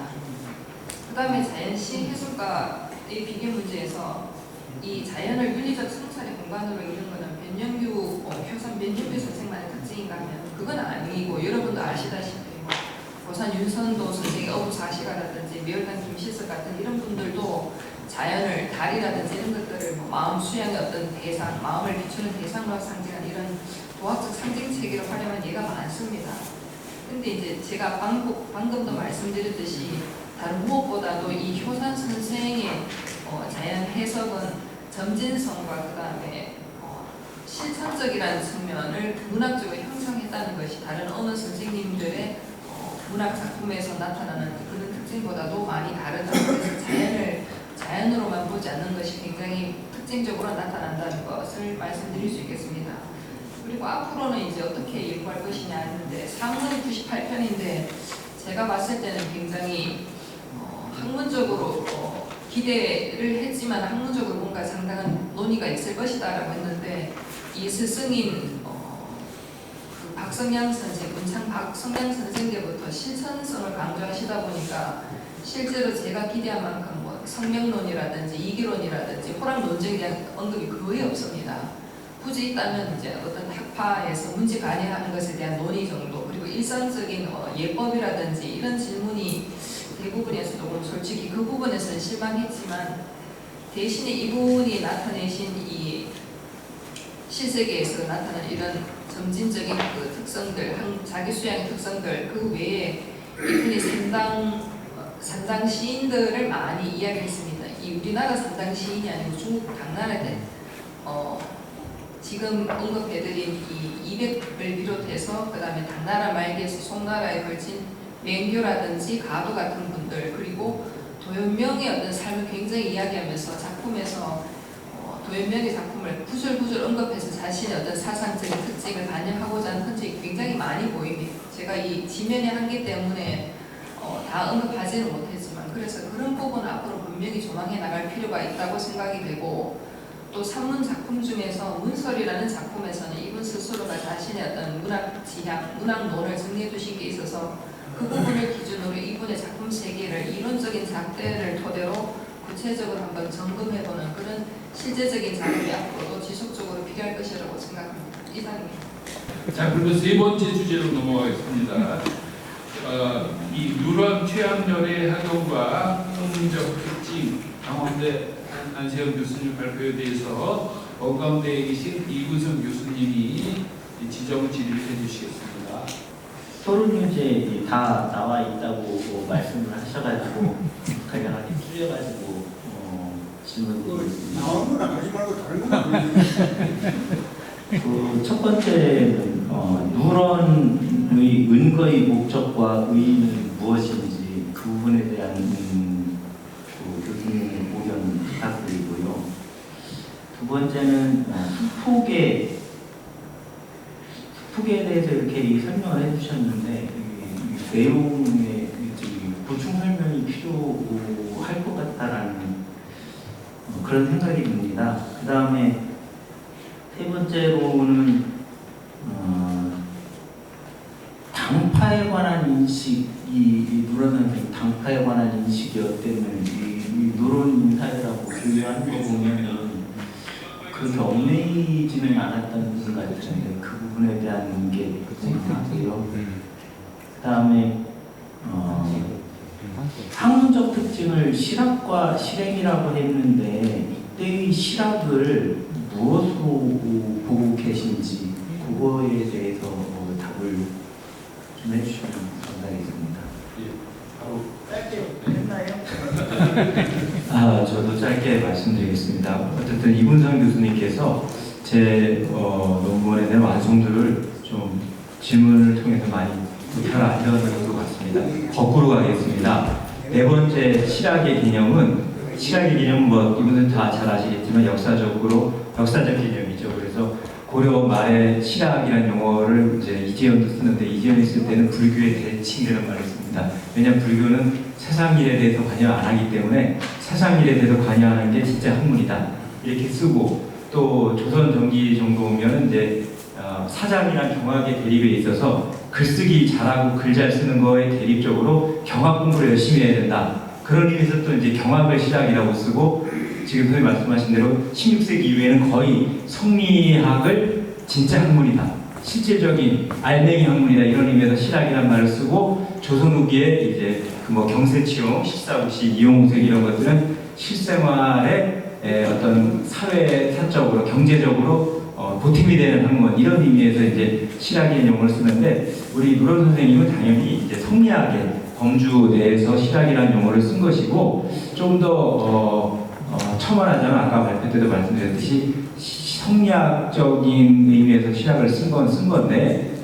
그 다음에 자연시 해석가의 비교 문제에서 이 자연을 윤리적 성찰의 공간으로 이룬 것은 효산 변연규 선생만의 특징인가 하면 그건 아니고 여러분도 아시다시피 고산 윤선도 선생의 어부사시가라든지 멸당 김실석 같은 이런 분들도 자연을 달이라든지 이런 것들을 마음 수양의 어떤 대상, 마음을 비추는 대상으로 상징한 이런 도학적 상징 체계로 활용한 예가 많습니다. 근데 이제 제가 방금도 말씀드렸듯이 다른 무엇보다도 이 효산 선생의 자연 해석은 점진성과 그 다음에 실천적이라는 측면을 문학적으로 형성했다는 것이 다른 어느 선생님들의 문학 작품에서 나타나는 그런 특징보다도 많이 다르다. 그래서 자연으로만 보지 않는 것이 굉장히 특징적으로 나타난다는 것을 말씀드릴 수 있겠습니다. 그리고 앞으로는 이제 어떻게 연구할 것이냐 했는데 상문이 98편인데 제가 봤을 때는 굉장히 학문적으로 기대를 했지만 학문적으로 뭔가 상당한 논의가 있을 것이다라고 했는데 이 스승인 그 박성량 선생, 문창 박성량 선생 때부터 실천성을 강조하시다 보니까 실제로 제가 기대한 만큼 뭐 성명론이라든지 이기론이라든지 호락 논쟁에 대한 언급이 거의 없습니다. 굳이 있다면 이제 어떤 학파에서 문제 관여하는 것에 대한 논의 정도, 그리고 일상적인 예법이라든지 이런 질문이 대부분에서 조금 솔직히 그 부분에서는 실망했지만 대신에 이분이 나타내신 이 실세계에서 나타나는 이런 점진적인 그 특성들, 자기 수양의 특성들 그 외에 이분이 산당 시인들을 많이 이야기했습니다. 이 우리나라 산당 시인이 아니고 중국 당나라에 지금 언급해드린 이 이백을 비롯해서 그 다음에 당나라 말기에서 송나라에 걸친 맹교라든지 가도 같은 분들, 그리고 도연명의 어떤 삶을 굉장히 이야기하면서 작품에서 도연명의 작품을 구절구절 언급해서 자신의 어떤 사상적인 특징을 반영하고자 하는 흔적이 굉장히 많이 보입니다. 제가 이 지면의 한계 때문에 다 언급하지는 못했지만 그래서 그런 부분 앞으로 분명히 조망해 나갈 필요가 있다고 생각이 되고, 또 산문 작품 중에서 문설이라는 작품에서는 이분 스스로가 자신의 어떤 문학 지향, 문학론을 정리해 두신 게 있어서 그 부분을 기준으로 이분의 작품 세계를 이론적인 잣대를 토대로 구체적으로 한번 점검해보는 그런 실제적인 작업이 앞으로도 지속적으로 필요할 것이라고 생각합니다. 이상입니다. 자, 그리고 세 번째 주제로 넘어가겠습니다. 이 누런 취향열의 학용과 학문적 특징, 강원대 안세영 교수님 발표에 대해서 원광대에 계신 이구성 교수님이 지정 질의를 해주시겠습니다. 토론유제 다 나와 있다고 말씀을 하셔가지고 간략하게 줄여가지고 질문드리겠습니다. 나오는 건 하지 말고 다른 것만 첫 번째는 누런의 은거의 목적과 의의는 무엇인지 그 부분에 대한 교수님의 의견 부탁드리고요. 두 번째는 수폭에 대해서 이렇게 설명을 해주셨는데 내용에 보충 설명이 필요할 것 같다라는 그런 생각이 듭니다. 그 다음에 세 번째로는 당파에 관한 인식이 누런한 당파에 관한 인식이 어땠는지 누런 인사이라고 교류하는 거 보면은 그렇게 얽매이지는 않았던 분 같은데 그 부분에 대한 게 궁금하고요. 그 다음에 학문적 특징을 실학과 실행이라고 했는데 이때의 실학을 무엇으로 보고 계신지 그거에 대해서 답을 좀 해주시면 감사하겠습니다. 바로 짧게 했나요? 저도 짧게 말씀드리겠습니다. 어쨌든 이분성 교수님께서 제 논문에 대한 완성도를 좀 질문을 통해서 많이 잘 알려드린 것 같습니다. 거꾸로 가겠습니다. 네 번째 실학의 개념은 뭐 이분은 다 잘 아시겠지만 역사적 개념이죠. 그래서 고려 말에 실학이라는 용어를 이제 이재현도 쓰는데 이재현이 쓸 때는 불교의 대칭이라는 말을 씁니다. 왜냐하면 불교는 세상 일에 대해서 관여 안 하기 때문에 세상 일에 대해서 관여하는 게 진짜 학문이다 이렇게 쓰고, 또 조선 전기 정도 오면 이제 사장이란 경학의 대립에 있어서 글쓰기 잘하고 글 잘 쓰는 거에 대립적으로 경학 공부를 열심히 해야 된다. 그런 의미에서 또 이제 경학을 실학이라고 쓰고, 지금 선생님 말씀하신 대로 16세기 이후에는 거의 성리학을 진짜 학문이다, 실질적인 알맹이 학문이다 이런 의미에서 실학이라는 말을 쓰고, 조선 후기에 이제 그 경세치용, 십사후시, 이용색 이런 것들은 실생활의 어떤 사회 사적으로 경제적으로 보탬이 되는 학문 이런 의미에서 이제 실학이라는 용어를 쓰는데 우리 노론 선생님은 당연히 이제 성리학의 범주 내에서 실학이라는 용어를 쓴 것이고 좀 더 첨언하자면 아까 발표 때도 말씀드렸듯이 성리학적인 의미에서 실학을 쓴 건데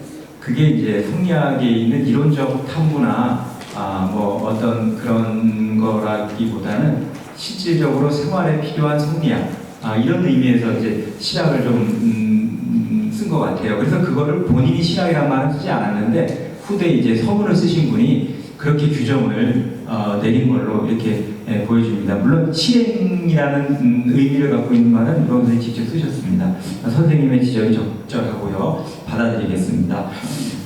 그게 이제 성리학에 있는 이론적 탐구나 뭐 어떤 그런 거라기보다는 실질적으로 생활에 필요한 성리학 이런 의미에서 이제 실학을 좀 쓴 것 같아요. 그래서 그거를 본인이 실학이란 말은 쓰지 않았는데 후대 이제 서문을 쓰신 분이 그렇게 규정을 내린 걸로 이렇게 보여줍니다. 물론 실행이라는 의미를 갖고 있는 말은 이건 선생님이 직접 쓰셨습니다. 선생님의 지적이 적절하고요. 받아들이겠습니다.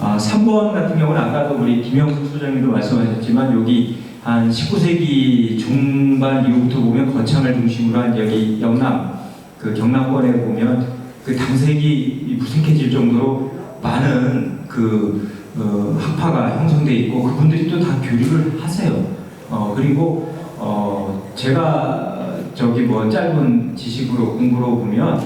3번 같은 경우는 아까도 우리 김영숙 소장님도 말씀하셨지만 여기 한 19세기 중반 이후부터 보면 거창을 중심으로 한 여기 영남 그 경남권에 보면 그 당색이 무색해질 정도로 많은 그 학파가 형성돼 있고 그분들이 또 다 교류를 하세요. 그리고 제가 저기 뭐 짧은 지식으로 공부로 보면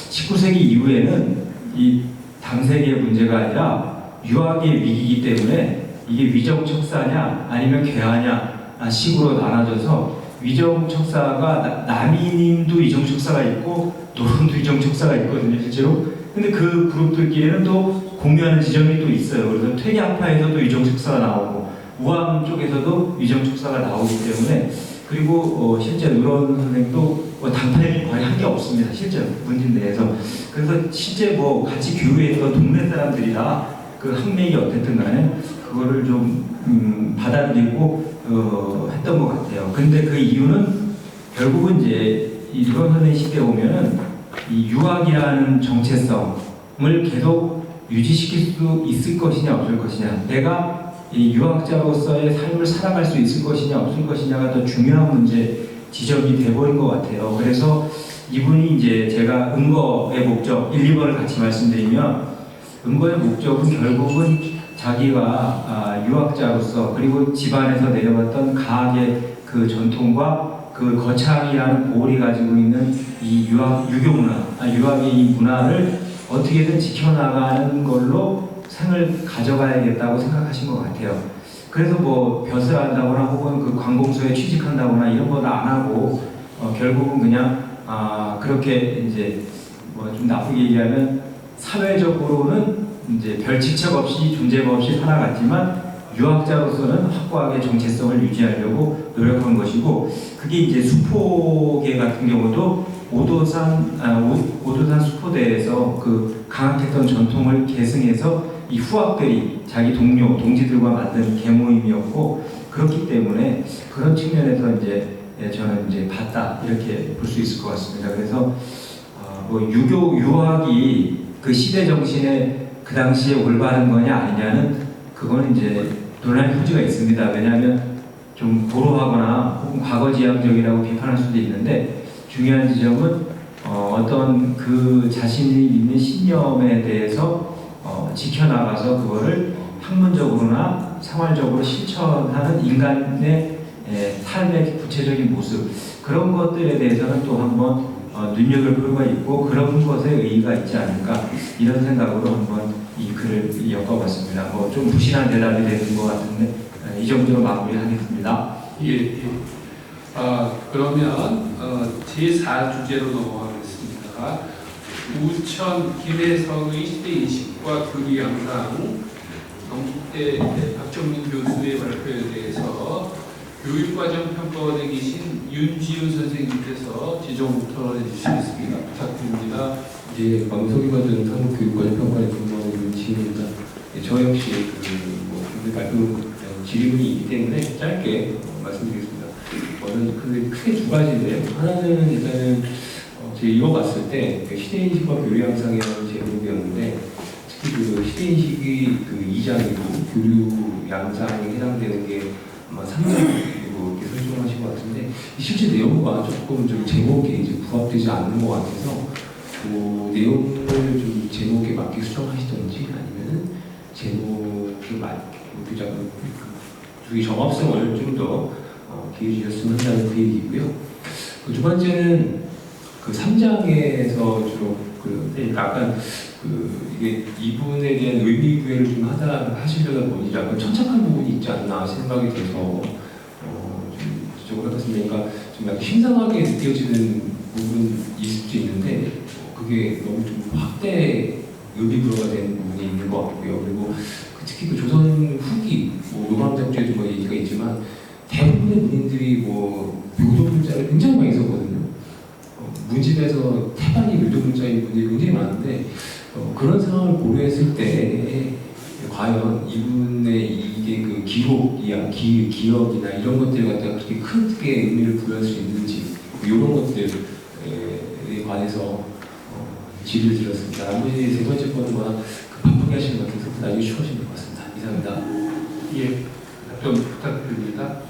19세기 이후에는 이 당색의 문제가 아니라 유학의 위기이기 때문에 이게 위정척사냐 아니면 괴하냐 식으로 나눠져서 위정척사가 남이님도 위정척사가 있고 노론도 위정척사가 있거든요 실제로. 근데 그 그룹들끼리는 또 공유하는 지점이 또 있어요. 그래서 퇴계학파에서도 위정척사가 나오고 우암 쪽에서도 위정척사가 나오기 때문에 그리고 실제 노론 선생도 단판이 거의 한 게 없습니다. 실제로 문진 내에서. 그래서 실제 뭐 같이 교류했던 동네 사람들이라 그 학맥이 어쨌든 간에 그거를 좀 받아들이고 했던 것 같아요. 근데 그 이유는 결국은 이제 이 노론 선생 시대에 오면은 이 유학이라는 정체성을 계속 유지시킬 수 있을 것이냐 없을 것이냐, 내가 이 유학자로서의 삶을 살아갈 수 있을 것이냐 없을 것이냐가 더 중요한 문제 지점이 돼버린 것 같아요. 그래서 이분이 이제 제가 은거의 목적 1, 2번을 같이 말씀드리면 은거의 목적은 결국은 자기가 유학자로서 그리고 집안에서 내려왔던 가학의 그 전통과 그 거창이라는 고을이 가지고 있는 이 유교 문화, 유학의 이 문화를 어떻게든 지켜나가는 걸로 생을 가져가야겠다고 생각하신 것 같아요. 그래서 뭐 벼슬 한다거나 혹은 그 관공서에 취직한다거나 이런 거 다 안 하고 결국은 그냥 그렇게 이제 뭐 좀 나쁘게 얘기하면 사회적으로는 이제 별 직책 없이 존재감 없이 살아갔지만 유학자로서는 확고하게 정체성을 유지하려고 노력한 것이고, 그게 이제 수포계 같은 경우도 오도산 수포대에서 그 강학했던 전통을 계승해서 이 후학들이 자기 동료, 동지들과 만든 계모임이었고, 그렇기 때문에 그런 측면에서 이제 저는 이제 봤다 이렇게 볼 수 있을 것 같습니다. 그래서 뭐 유학이 그 시대 정신에 그 당시에 올바른 거냐 아니냐는 그거는 이제 논란의 소지가 있습니다. 왜냐하면 좀 고루하거나 혹은 과거지향적이라고 비판할 수도 있는데, 중요한 지점은 어떤 그 자신이 믿는 신념에 대해서 지켜나가서 그거를 학문적으로나 생활적으로 실천하는 인간의 삶의 구체적인 모습, 그런 것들에 대해서는 또 한번 눈여겨볼 필요가 있고 그런 것에 의의가 있지 않을까, 이런 생각으로 한번 이 글을 엮어봤습니다. 뭐 좀 부실한 대답이 되는 것 같은데 이 정도로 마무리하겠습니다. 예. 그러면 제4주제로 넘어가겠습니다. 우천 김혜성의 시대인식과 교류 양상, 경북대 박정민 교수의 발표에 대해서 교육과정 평가원에 계신 윤지훈 선생님께서 지정 토론해 주시겠습니다. 부탁드립니다. 이제 망석이 받은 한국교육과정 평가에 근무하는 윤지훈입니다. 저 역시 그 발표 질문이 있기 때문에 짧게 말씀드리겠습니다. 저는 근데 크게 두 가지인데요. 하나는 일단은 제가 읽어봤을 때 시대인식과 교류 양상이라는 제목이었는데, 특히 그 시대인식이 그 2장이고 교류 양상에 해당되는 게 아마 3장이고 이렇게 설정하신 것 같은데, 실제 내용과 조금 좀 제목이 이제 부합되지 않는 것 같아서 그 내용을 좀 제목에 맞게 수정하시던지 아니면은 제목에 맞게 두 정합성을 좀 더 기해 주셨으면 한다는 그 얘기고요. 그 두 번째는 그 3장에서 주로 그런데 약간 이게 이분에 대한 의미 부여를 좀 하시려다 보니 약간 천착한 부분이 있지 않나 생각이 돼서 좀 지적을 해봤습니다. 그러니까 좀 약간 신성하게 느껴지는 부분이 있을 수 있는데 그게 너무 좀 확대 의미 부여가 되는 부분이 있는 것 같고요. 그리고 특히 그 조선 후기 노방작주에도 뭐 얘기가 있지만 대부분의 문인들이 묘도문자를 굉장히 많이 썼거든요. 문집에서 태반이 묘도문자인 분들이 굉장히 많은데 그런 상황을 고려했을 때 과연 이분의 이게 그 기록이야, 기억이나 이런 것들 갖다가 그렇게 크게 의미를 부여할 수 있는지 이런 것들에 관해서 질의를 드렸습니다. 나머지 세 번째 거는 워낙 바쁘게 하시는 것 같아서 나중에 쉬우시면 될 것 같습니다. 이상입니다. 예, 답변 부탁드립니다.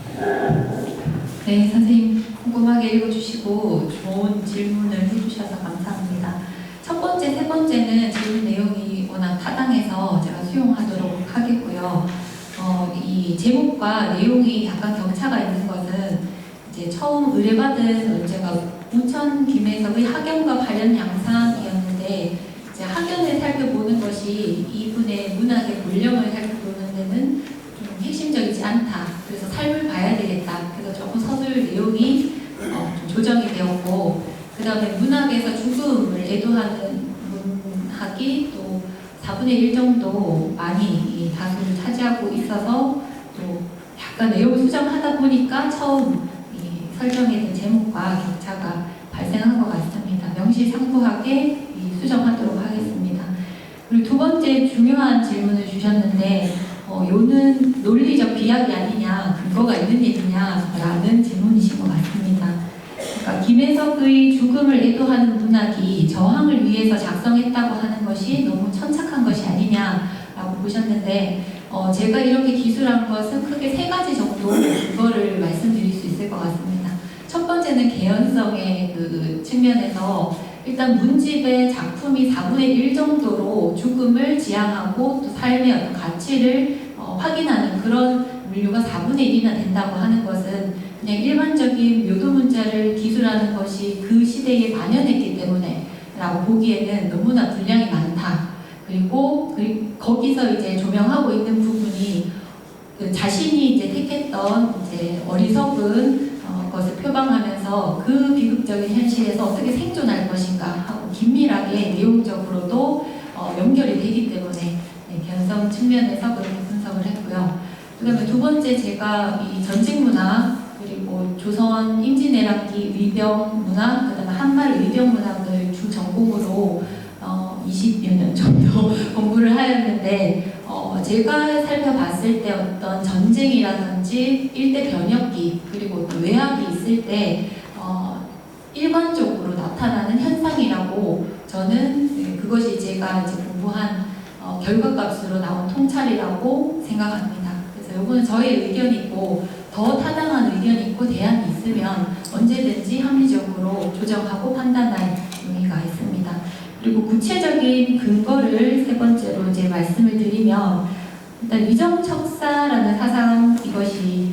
네, 선생님 꼼꼼하게 읽어주시고 좋은 질문을 해주셔서 감사합니다. 첫 번째, 세 번째는 질문 내용이 워낙 타당해서 제가 수용하도록 하겠고요. 이 제목과 내용이 약간 격차가 있는 것은 이제 처음 의뢰받은 문제가 운천 김해석의 학연과 발현 양상이었는데 이제 학연을 살펴보는 것이 이분의 문학의 본령을 살펴보는 데는 좀 핵심적이지 않다. 그래서 삶을 봐야 되겠다. 그래서 조금 서술 내용이 좀 조정이 되었고, 그 다음에 문학에서 죽음을 애도하는 문학이 또 4분의 1 정도 많이 다수를 차지하고 있어서 또 약간 내용을 수정하다 보니까 처음 설정해둔 제목과 격차가 발생한 것 같습니다. 명시상부하게 수정하도록 하겠습니다. 그리고 두 번째 중요한 질문을 주셨는데 요는 논리적 비약이 아니냐, 근거가 있는 얘기냐라는 질문이신 것 같습니다. 그러니까 김혜석의 죽음을 애도하는 문학이 저항을 위해서 작성했다고 하는 것이 너무 천착한 것이 아니냐라고 보셨는데 제가 이렇게 기술한 것은 크게 세 가지 정도 근거를 말씀드릴 수 있을 것 같습니다. 첫 번째는 개연성의 그 측면에서 일단 문집의 작품이 4분의 1 정도로 죽음을 지향하고 또 삶의 어떤 가치를 확인하는 그런 물류가 4분의 1이나 된다고 하는 것은 그냥 일반적인 묘도문자를 기술하는 것이 그 시대에 만연했기 때문에 라고 보기에는 너무나 분량이 많다. 그리고 거기서 이제 조명하고 있는 부분이 그 자신이 이제 택했던 이제 어리석은 것을 표방하면서 그 비극적인 현실에서 어떻게 생존할 것인가 하고 긴밀하게 내용적으로도 연결이 되기 때문에 견성 측면에서 그렇게 분석을 했고요. 그 다음에 두 번째 제가 이 전직 문학 그리고 조선 임진왜란기 의병 문학 그 다음에 한말 의병 문학을 주 전공으로 20여 년 정도 공부를 하였는데 제가 살펴봤을 때 어떤 전쟁이라든지 일대 변혁기 그리고 또 외학이 있을 때 일관적으로 나타나는 현상이라고 저는 그것이 제가 이제 공부한 결과값으로 나온 통찰이라고 생각합니다. 그래서 이거는 저의 의견이고 더 타당한 의견이 있고 대안이 있으면 언제든지 합리적으로 조정하고 판단할 용의가 있습니다. 그리고 구체적인 근거를 세 번째로 이제 말씀을 드리면 일단 위정척사라는 사상 이것이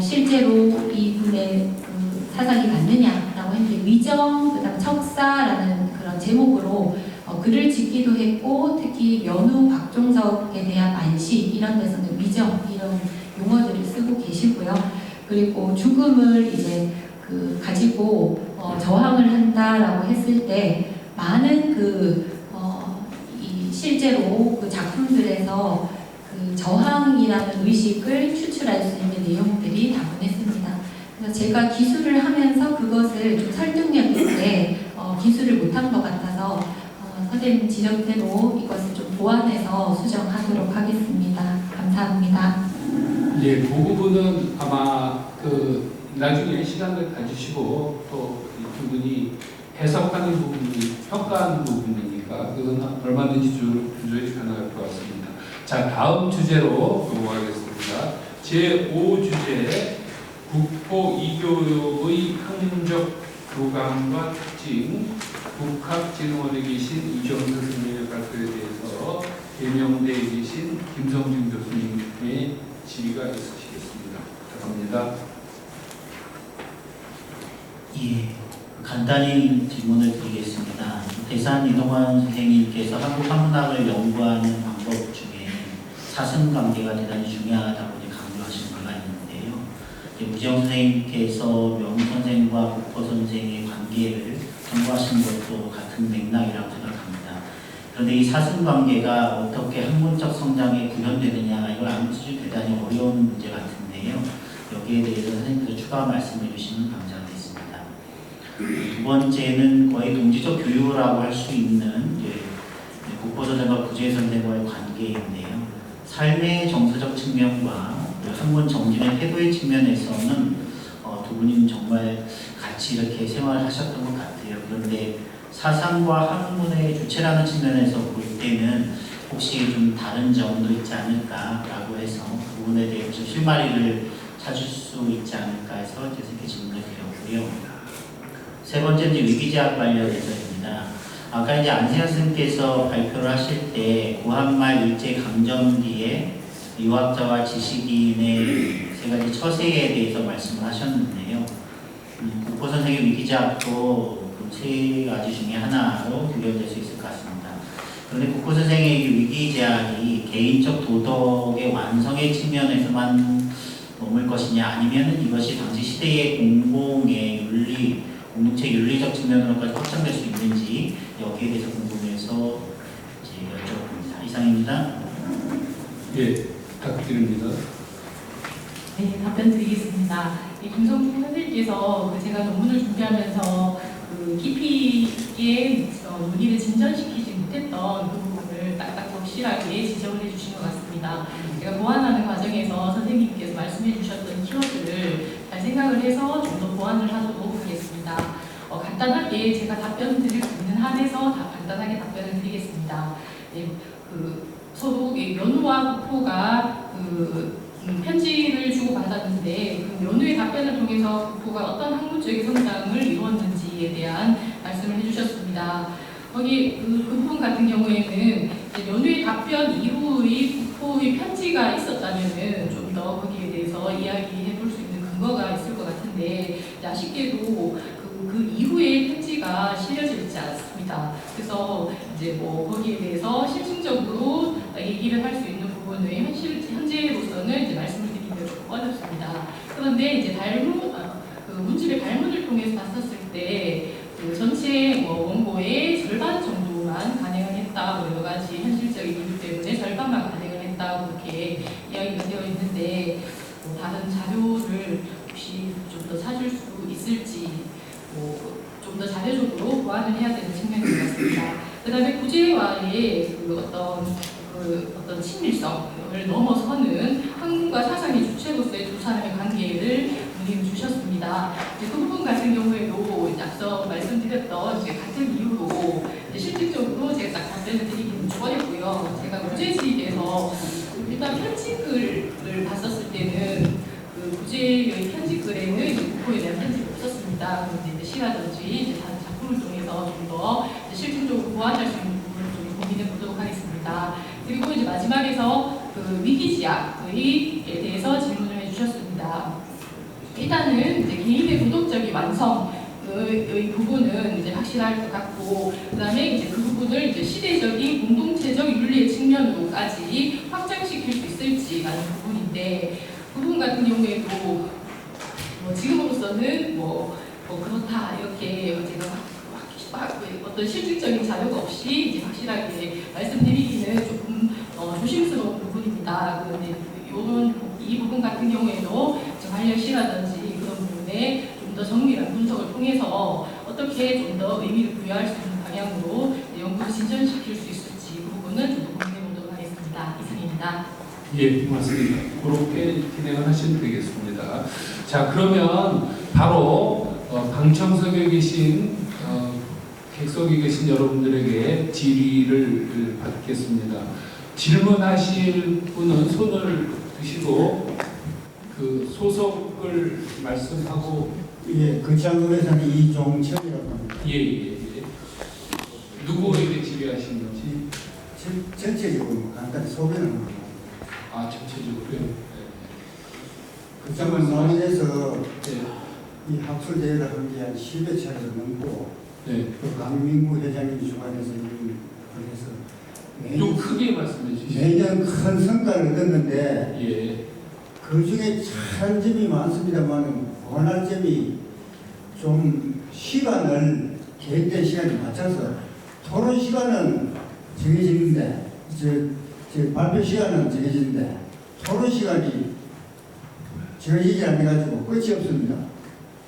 실제로 이분의 그 사상이 맞느냐라고 했는데 위정 그다음 척사라는 그런 제목으로 글을 짓기도 했고 특히 연우 박종석에 대한 만시 이런 데서는 위정 이런 용어들을 쓰고 계시고요. 그리고 죽음을 이제 가지고 저항을 한다라고 했을 때 많은 실제로 그 작품들에서 그 저항이라는 의식을 추출할 수 있는 내용들이 다분했습니다. 그래서 제가 기술을 하면서 그것을 좀 설득력 있게 기술을 못한 것 같아서 선생님 지적대로 이것을 좀 보완해서 수정하도록 하겠습니다. 감사합니다. 예, 그 부분은 아마 나중에 시간을 가지시고 또 두 분이 해석하는 부분이 평가하는 부분이니까 그건 얼마든지 주저히 가능할 것 같습니다. 자, 다음 주제로 넘어가겠습니다. 제5주제 국보 이교육의 학문적 교감과 특징 국학진흥원에 계신 이정수 선생님의 발표에 대해서 계명대에 계신 김성준 교수님의 질의가 있으시겠습니다. 부탁합니다. 예, 간단히 질문을 드리겠습니다. 대산 이동환 선생님께서 한국 한문학을 연구하는 방법 중에 사승관계가 대단히 중요하다고 강조하신 바가 있는데요. 우지영 선생님께서 명 선생과 국보 선생의 관계를 강조하신 것도 같은 맥락이라고 생각합니다. 그런데 이 사승관계가 어떻게 학문적 성장에 구현되느냐, 이걸 아는 수준 대단히 어려운 문제 같은데요. 여기에 대해서 선생님께서 추가 말씀해 주시면 감사하겠습니다. 두 번째는 거의 동지적 교류라고 할 수 있는 국보 선생과 구지혜 선생과의 관계인데요. 삶의 정서적 측면과 학문 정진의 태도의 측면에서는 두 분이 정말 같이 이렇게 생활하셨던 것 같아요. 그런데 사상과 학문의 주체라는 측면에서 볼 때는 혹시 좀 다른 점도 있지 않을까라고 해서 그 부분에 대해서 좀 실마리를 찾을 수 있지 않을까 해서 이렇게 질문을 드렸고요. 세 번째는 위기제약 관련해서입니다. 아까 이제 안세현 선생님께서 발표를 하실 때 고한말 일제 강점기에 유학자와 지식인의 세 가지 처세에 대해서 말씀을 하셨는데요. 국보 선생의 위기제약도 그 세 가지 중에 하나로 규정될 수 있을 것 같습니다. 그런데 국보 선생의 위기제약이 개인적 도덕의 완성의 측면에서만 머물 것이냐, 아니면 이것이 당시 시대의 공공의 윤리, 공동체 윤리적 측면으로까지 확장될 수 있는지 여기에 대해서 궁금해서 여쭤봅니다. 이상입니다. 예, 부탁드립니다. 네, 답변 드리겠습니다. 김성중 선생님께서 제가 논문을 준비하면서 깊이 있게 논의를 진전시키지 못했던 그 부분을 딱딱 확실하게 지적을 해주신 것 같습니다. 제가 보완하는 과정에서 선생님께서 말씀해 주셨던 키워드를 잘 생각을 해서 좀 더 보완을 하도록 하겠습니다. 간단하게 제가 답변 드릴 수 있는 한에서 간단하게 답변을 드리겠습니다. 서로 연우와 국보가 편지를 주고받았는데 그 연우의 답변을 통해서 국보가 어떤 학문적인 성장을 이루었는지에 대한 말씀을 해주셨습니다. 거기 그 부분 같은 경우에는 연우의 답변 이후의 국보의 편지가 있었다면은 좀 더 거기에 대해서 이야기해 볼 수 있는 근거가 있을 것 같은데 아쉽게도 그 이후의 편지가 실려져 있지 않습니다. 그래서 이제 거기에 대해서 실증적으로 얘기를 할 수 있는 부분은 현재로서는 이제 말씀을 드리기가 조금 어렵습니다. 그런데 이제 문집의 발문을 통해서 봤었을 때 전체 원고의 절반 정도만 간행을 했다, 여러 가지 현실적인 이유 때문에 절반만 간행을 했다, 그렇게 이야기가 되어 있는데 다른 자료를 혹시 좀 더 찾을 수 있을지 좀 더 자료적으로 보완을 해야 되는 측면인 것 같습니다. 그 다음에 구제와의 어떤 친밀성을 넘어서는 학문과 사상의 주체로서의 두 사람의 관계를 논의를 주셨습니다. 그 부분 같은 경우에도 앞서 말씀드렸던 같은 이유로 실질적으로 제가 딱 답변을 드리기는 좀 어렵고요. 제가 구제지에서 일단 편지글을 봤었을 때는 구제의 편지글에는 국보에 대한 편지가 없었습니다. 그런데 시라든지 다른 작품을 통해서 좀 더 실질적으로 보완할 수 있는 부분을 좀 고민해 보도록 하겠습니다. 그리고 이제 마지막에서 위기지약에 대해서 질문을 해주셨습니다. 일단은 이제 개인의 도덕적인 완성의 부분은 이제 확실할 것 같고, 그다음에 이제 그 부분을 이제 시대적인 공동체적 윤리의 측면으로까지 확장시킬 수 있을지라는 부분인데, 그 부분 같은 경우에도 지금으로서는 그렇다 이렇게 제가 어떤 실질적인 자료가 없이 이제 확실하게 말씀드리기는 조금 조심스러운 부분입니다. 그런데 이 부분 같은 경우에도 관련시라든지 그런 부분에 좀 더 정밀한 분석을 통해서 어떻게 좀 더 의미를 부여할 수 있는 방향으로 연구를 진전시킬 수 있을지 그 부분은 좀 더 고민해 보도록 하겠습니다. 이상입니다. 예, 고맙습니다. 그렇게 진행을 하시면 되겠습니다. 자, 그러면 바로 방청석에 계신 객석에 계신 여러분들에게 질의를 받겠습니다. 질문하실 분은 손을 드시고 그 소속을 말씀하고. 예, 그 장소에서는 이종철이라고 합니다. 예. 누구에게 질의하시는지 전체적으로 간단히 소개를 합니다. 전체적으로요? 네. 그 장은 논의에서 이 학술대회를 한 게 한 10여 차례 넘고 네. 그 강민구 회장님이 주관해서 일을 해서 좀 크게 말씀해 주시죠. 매년 큰 성과를 얻었는데 예. 그 중에 잘한 점이 많습니다만 원할 점이 좀 시간을 계획된 시간에 맞춰서 토론 시간은 정해지는데 저 발표 시간은 정해지는데 토론 시간이 정해지지 않아가지고 끝이 없습니다.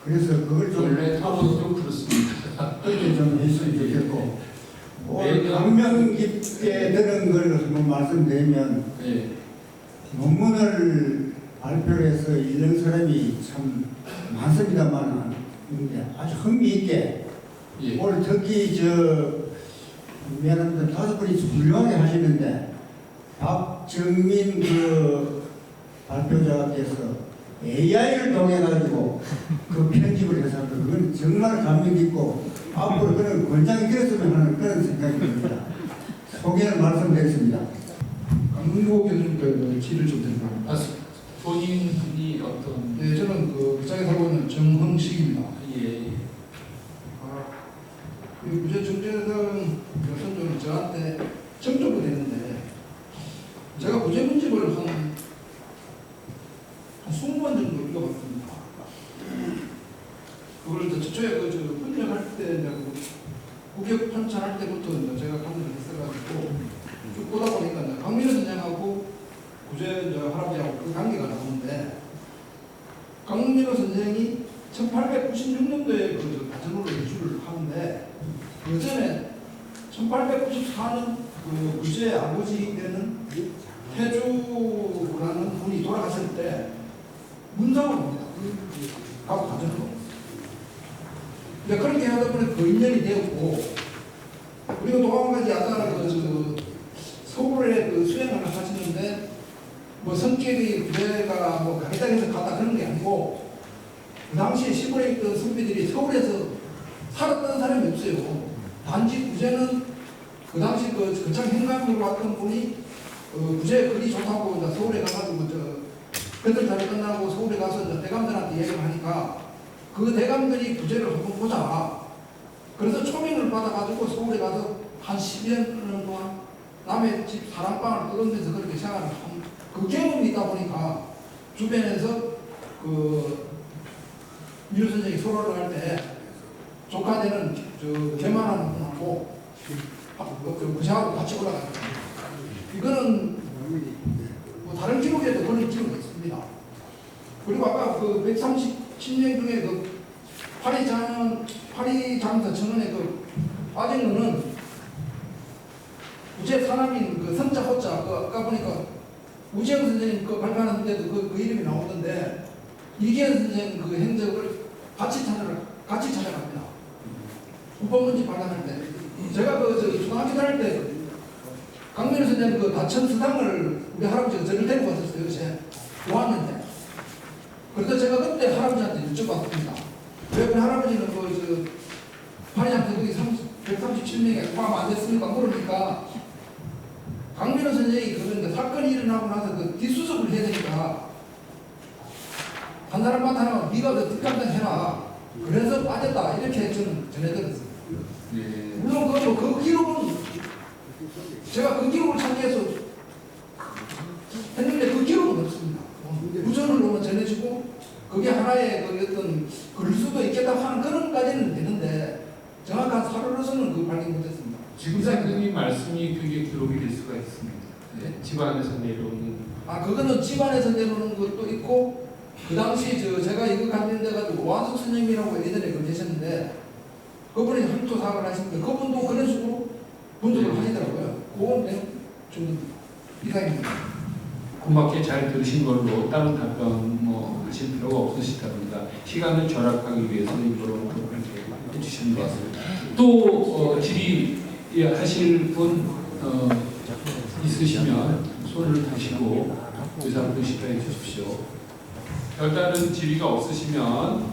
그래서 그걸 좀 원래 토론은 좀 그렇습니다. 그렇게 좀 했으면 좋겠고 매년 감명 깊게 드는 걸 한번 말씀드리면 예. 논문을 발표를 해서 읽는 사람이 참 많습니다만 아주 흥미있게 예. 오늘 특히 미안합니다. 5분이 훌륭하게 하시는데 박정민 그 발표자께서 AI를 통해 가지고 그 편집을 해서 그건 정말 감명 깊고 앞으로 그런 권장이 되었으면 하는 그런 생각이 듭니다. 소개를 말씀드리겠습니다. 강민구 교수님께 질의를 좀 드립니다. 본인이 어떤? 네, 저는 그 부산에 살고 있는 정흥식입니다. 예. 이 부재 정재등 교수님은 저한테 청적으로 됐는데 제가 부재 문집을 한 20번 정도 읽어봤습니다. 그걸 저쪽에 분석할 때 국역 판찬할 때부터 제가 감독을 했어가지고 쭉 보다 보니까 강민호 선생하고 구제 할아버지하고 그 관계가 나오는데 강민호 선생이 1896년도에 그 가정으로 연주를 하는데 그 전에 1894년 그 구제의 아버지 되는 태주라는 분이 돌아가실 때 문상을 봅니다. 하고 가정으로. 근데 그렇게 하다 보니 그 인연이 되었고 그리고 또 한 가지 아까 서울에 그 수행을 하시는데 뭐 성격이 구제가 뭐 가게당에서 가다 그런 게 아니고 그 당시에 시골에 있던 선비들이 서울에서 살았던 사람이 없어요. 단지 구제는 그 당시 그 거창 행감으로 왔던 분이 구제 글이 좋다고 이제 서울에 가가지고 그들 자리 끝나고 서울에 가서 이제 대감들한테 얘기를 하니까 그 대감들이 구제를 한번 보자. 그래서 초빙을 받아가지고 서울에 가서 한 10여 년 동안 남의 집 사랑방을 뜯으면서 그렇게 생활을 한 그 경험이 있다 보니까 주변에서 그 민호 선생이 소로를 할 때 조카되는 개만하는 분하고 구세하고 같이 올라갔어요. 이거는 뭐 다른 기록에도 그런 기록이 있습니다. 그리고 아까 그 137년 중에 그 파리장터 청원에 그 빠진 거는 구제 사남인 그 성자 호자 그 아까 보니까 우지영 선생님 그 발표하는데도 그 이름이 나오던데 이기현 선생님 그 행적을 같이 찾아갑니다. 국법문집 발간할 때 제가 중학교 다닐 때 강민호 선생님 그 다천 수당을 우리 할아버지가 저를 데리고 왔었어요. 요새 5학년 때. 그래서 제가 그때 할아버지한테 여쭤봤습니다. 왜 우리 할아버지는 파리장터 거기 137명에 포함 안 됐습니까? 물으니까 강민호 선생이 그러니까 사건이 일어나고 나서 그 뒷수습을 해야 되니까 한 사람 맡아나면 네가 더 뒷감당 해라. 그래서 빠졌다. 이렇게 저는 전해드렸습니다. 네. 물론 그 기록은 제가 그 기록을 찾기위해서 했는데 그 기록은 없습니다. 우전으로만 전해지고 그게 하나의 그 어떤 그럴 수도 있겠다고 하는 그런까지는 되는데 정확한 사료로서는 그 발견 못했습니다. 지금 선생님 말씀이 그게 기록이 될 수가 있습니다. 네. 집안에서 내려오는. 그거는 집안에서 내려오는 것도 있고 그 당시 제가 이거 관련돼가지고 완숙 선생님이라고 예전에 계셨는데 그분이 혈토 사업을 하시는데 그분도 그런 식으로 분석을 하시더라고요. 그건 좀 이상입니다. 고맙게 잘 들으신 걸로 다른 답변 하실 필요가 없으시답니다. 시간을 절약하기 위해서 일부러 그렇게 해주시는 것 같습니다. 또 질의하실 분 있으시면 손을 드시고 의사표시해 주십시오. 별다른 질의가 없으시면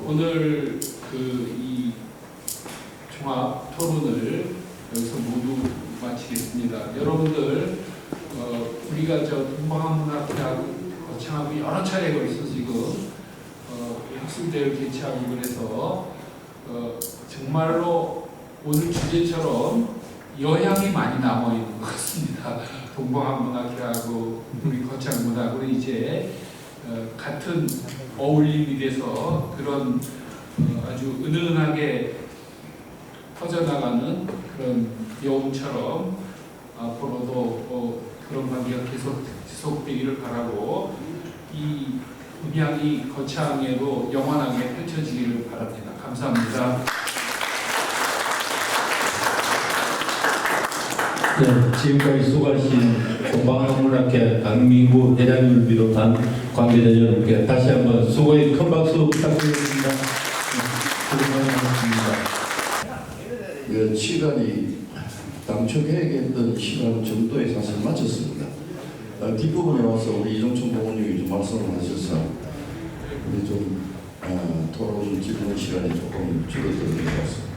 오늘 이 종합 토론을 여기서 모두 마치겠습니다. 여러분들 우리가 동방문학대학 거창하고 여러 차례 거기서 지금 학술대회를 개최하고 그래서 정말로 오늘 주제처럼 여향이 많이 남아 있는 것 같습니다. 동방문학회하고 우리 거창문학으로 이제 같은 어울림이 돼서 그런 아주 은은하게 퍼져나가는 그런 여운처럼 앞으로도 그런 관계가 계속 지속되기를 바라고 이 음향이 거창하게로 영원하게 펼쳐지기를 바랍니다. 감사합니다. 네, 지금까지 수고하신 동방문학회 강민구 회장님을 비롯한 관계자 여러분께 다시 한번 수고의 큰 박수 부탁드리겠습니다. 시간이 당초 계획했던 시간 정도에 사실 마쳤습니다. 뒷부분에 와서 우리 이종천 부모님이 좀 말씀을 하셔서 우리 좀 토론 질문 시간이 조금 줄어드는 것 같습니다.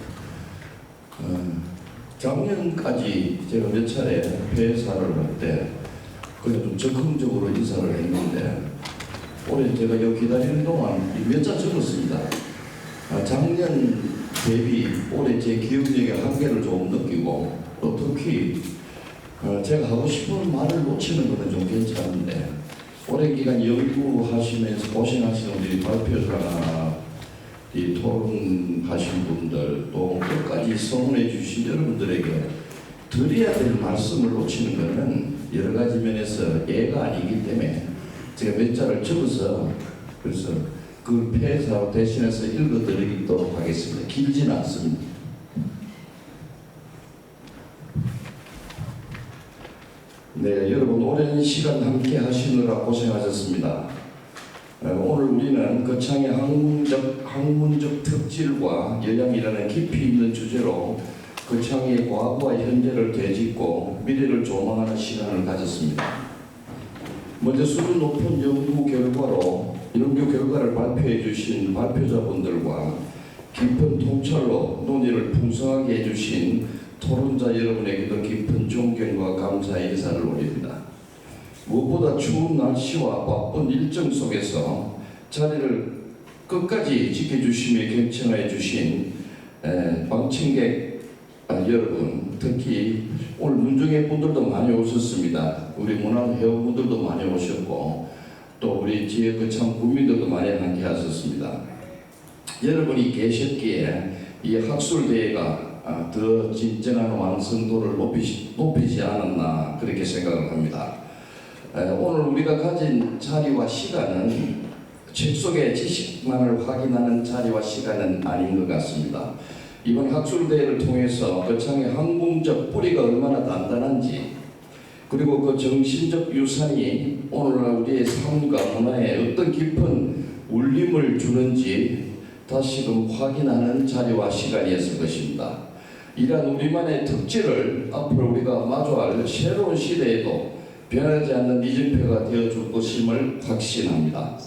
작년까지 제가 몇 차례 회사를 할 때 그냥 좀 적극적으로 인사를 했는데 올해 제가 여기 기다리는 동안 몇 자 적었습니다. 작년 대비 올해 제 기억력의 한계를 조금 느끼고 또 특히 제가 하고 싶은 말을 놓치는 것은 좀 괜찮은데 오랜 기간 연구하시면서 고생하시는 우리 발표자나 이 토론하신 분들 또 끝까지 성원해 주신 여러분들에게 드려야 될 말씀을 놓치는 것은 여러 가지 면에서 예가 아니기 때문에 제가 몇 자를 적어서 그래서 그 폐사 대신해서 읽어드리도록 하겠습니다. 길지는 않습니다. 네, 여러분 오랜 시간 함께 하시느라 고생하셨습니다. 오늘 우리는 거창의 학문적 특질과 영향이라는 깊이 있는 주제로 거창의 과거와 현재를 되짚고 미래를 조망하는 시간을 가졌습니다. 먼저 수준 높은 연구 결과를 발표해 주신 발표자분들과 깊은 통찰로 논의를 풍성하게 해주신 토론자 여러분에게도 깊은 존경과 감사의 인사를 올립니다. 무엇보다 추운 날씨와 바쁜 일정 속에서 자리를 끝까지 지켜주시며 경청해 주신 방청객 여러분, 특히 오늘 문중회 분들도 많이 오셨습니다. 우리 문화회원분들도 많이 오셨고 또 우리 지역 거창 국민들도 많이 함께 하셨습니다. 여러분이 계셨기에 이 학술대회가 더 진정한 완성도를 높이지 않았나 그렇게 생각을 합니다. 오늘 우리가 가진 자리와 시간은 책 속의 지식만을 확인하는 자리와 시간은 아닌 것 같습니다. 이번 학술대회를 통해서 거창의 학문적 뿌리가 얼마나 단단한지 그리고 그 정신적 유산이 오늘날 우리의 삶과 문화에 어떤 깊은 울림을 주는지 다시금 확인하는 자리와 시간이었을 것입니다. 이러한 우리만의 특질을 앞으로 우리가 마주할 새로운 시대에도 변하지 않는 이정표가 되어줄 것임을 확신합니다.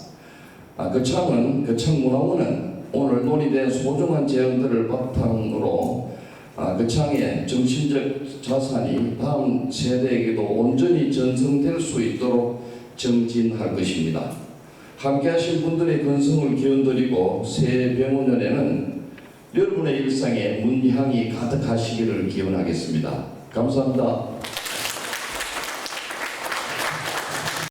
거창문화원은 오늘 논의된 소중한 제안들을 바탕으로 거창의 정신적 자산이 다음 세대에게도 온전히 전승될 수 있도록 정진할 것입니다. 함께하신 분들의 건성을 기원드리고 새해 병원년에는 여러분의 일상에 문향이 가득하시기를 기원하겠습니다. 감사합니다.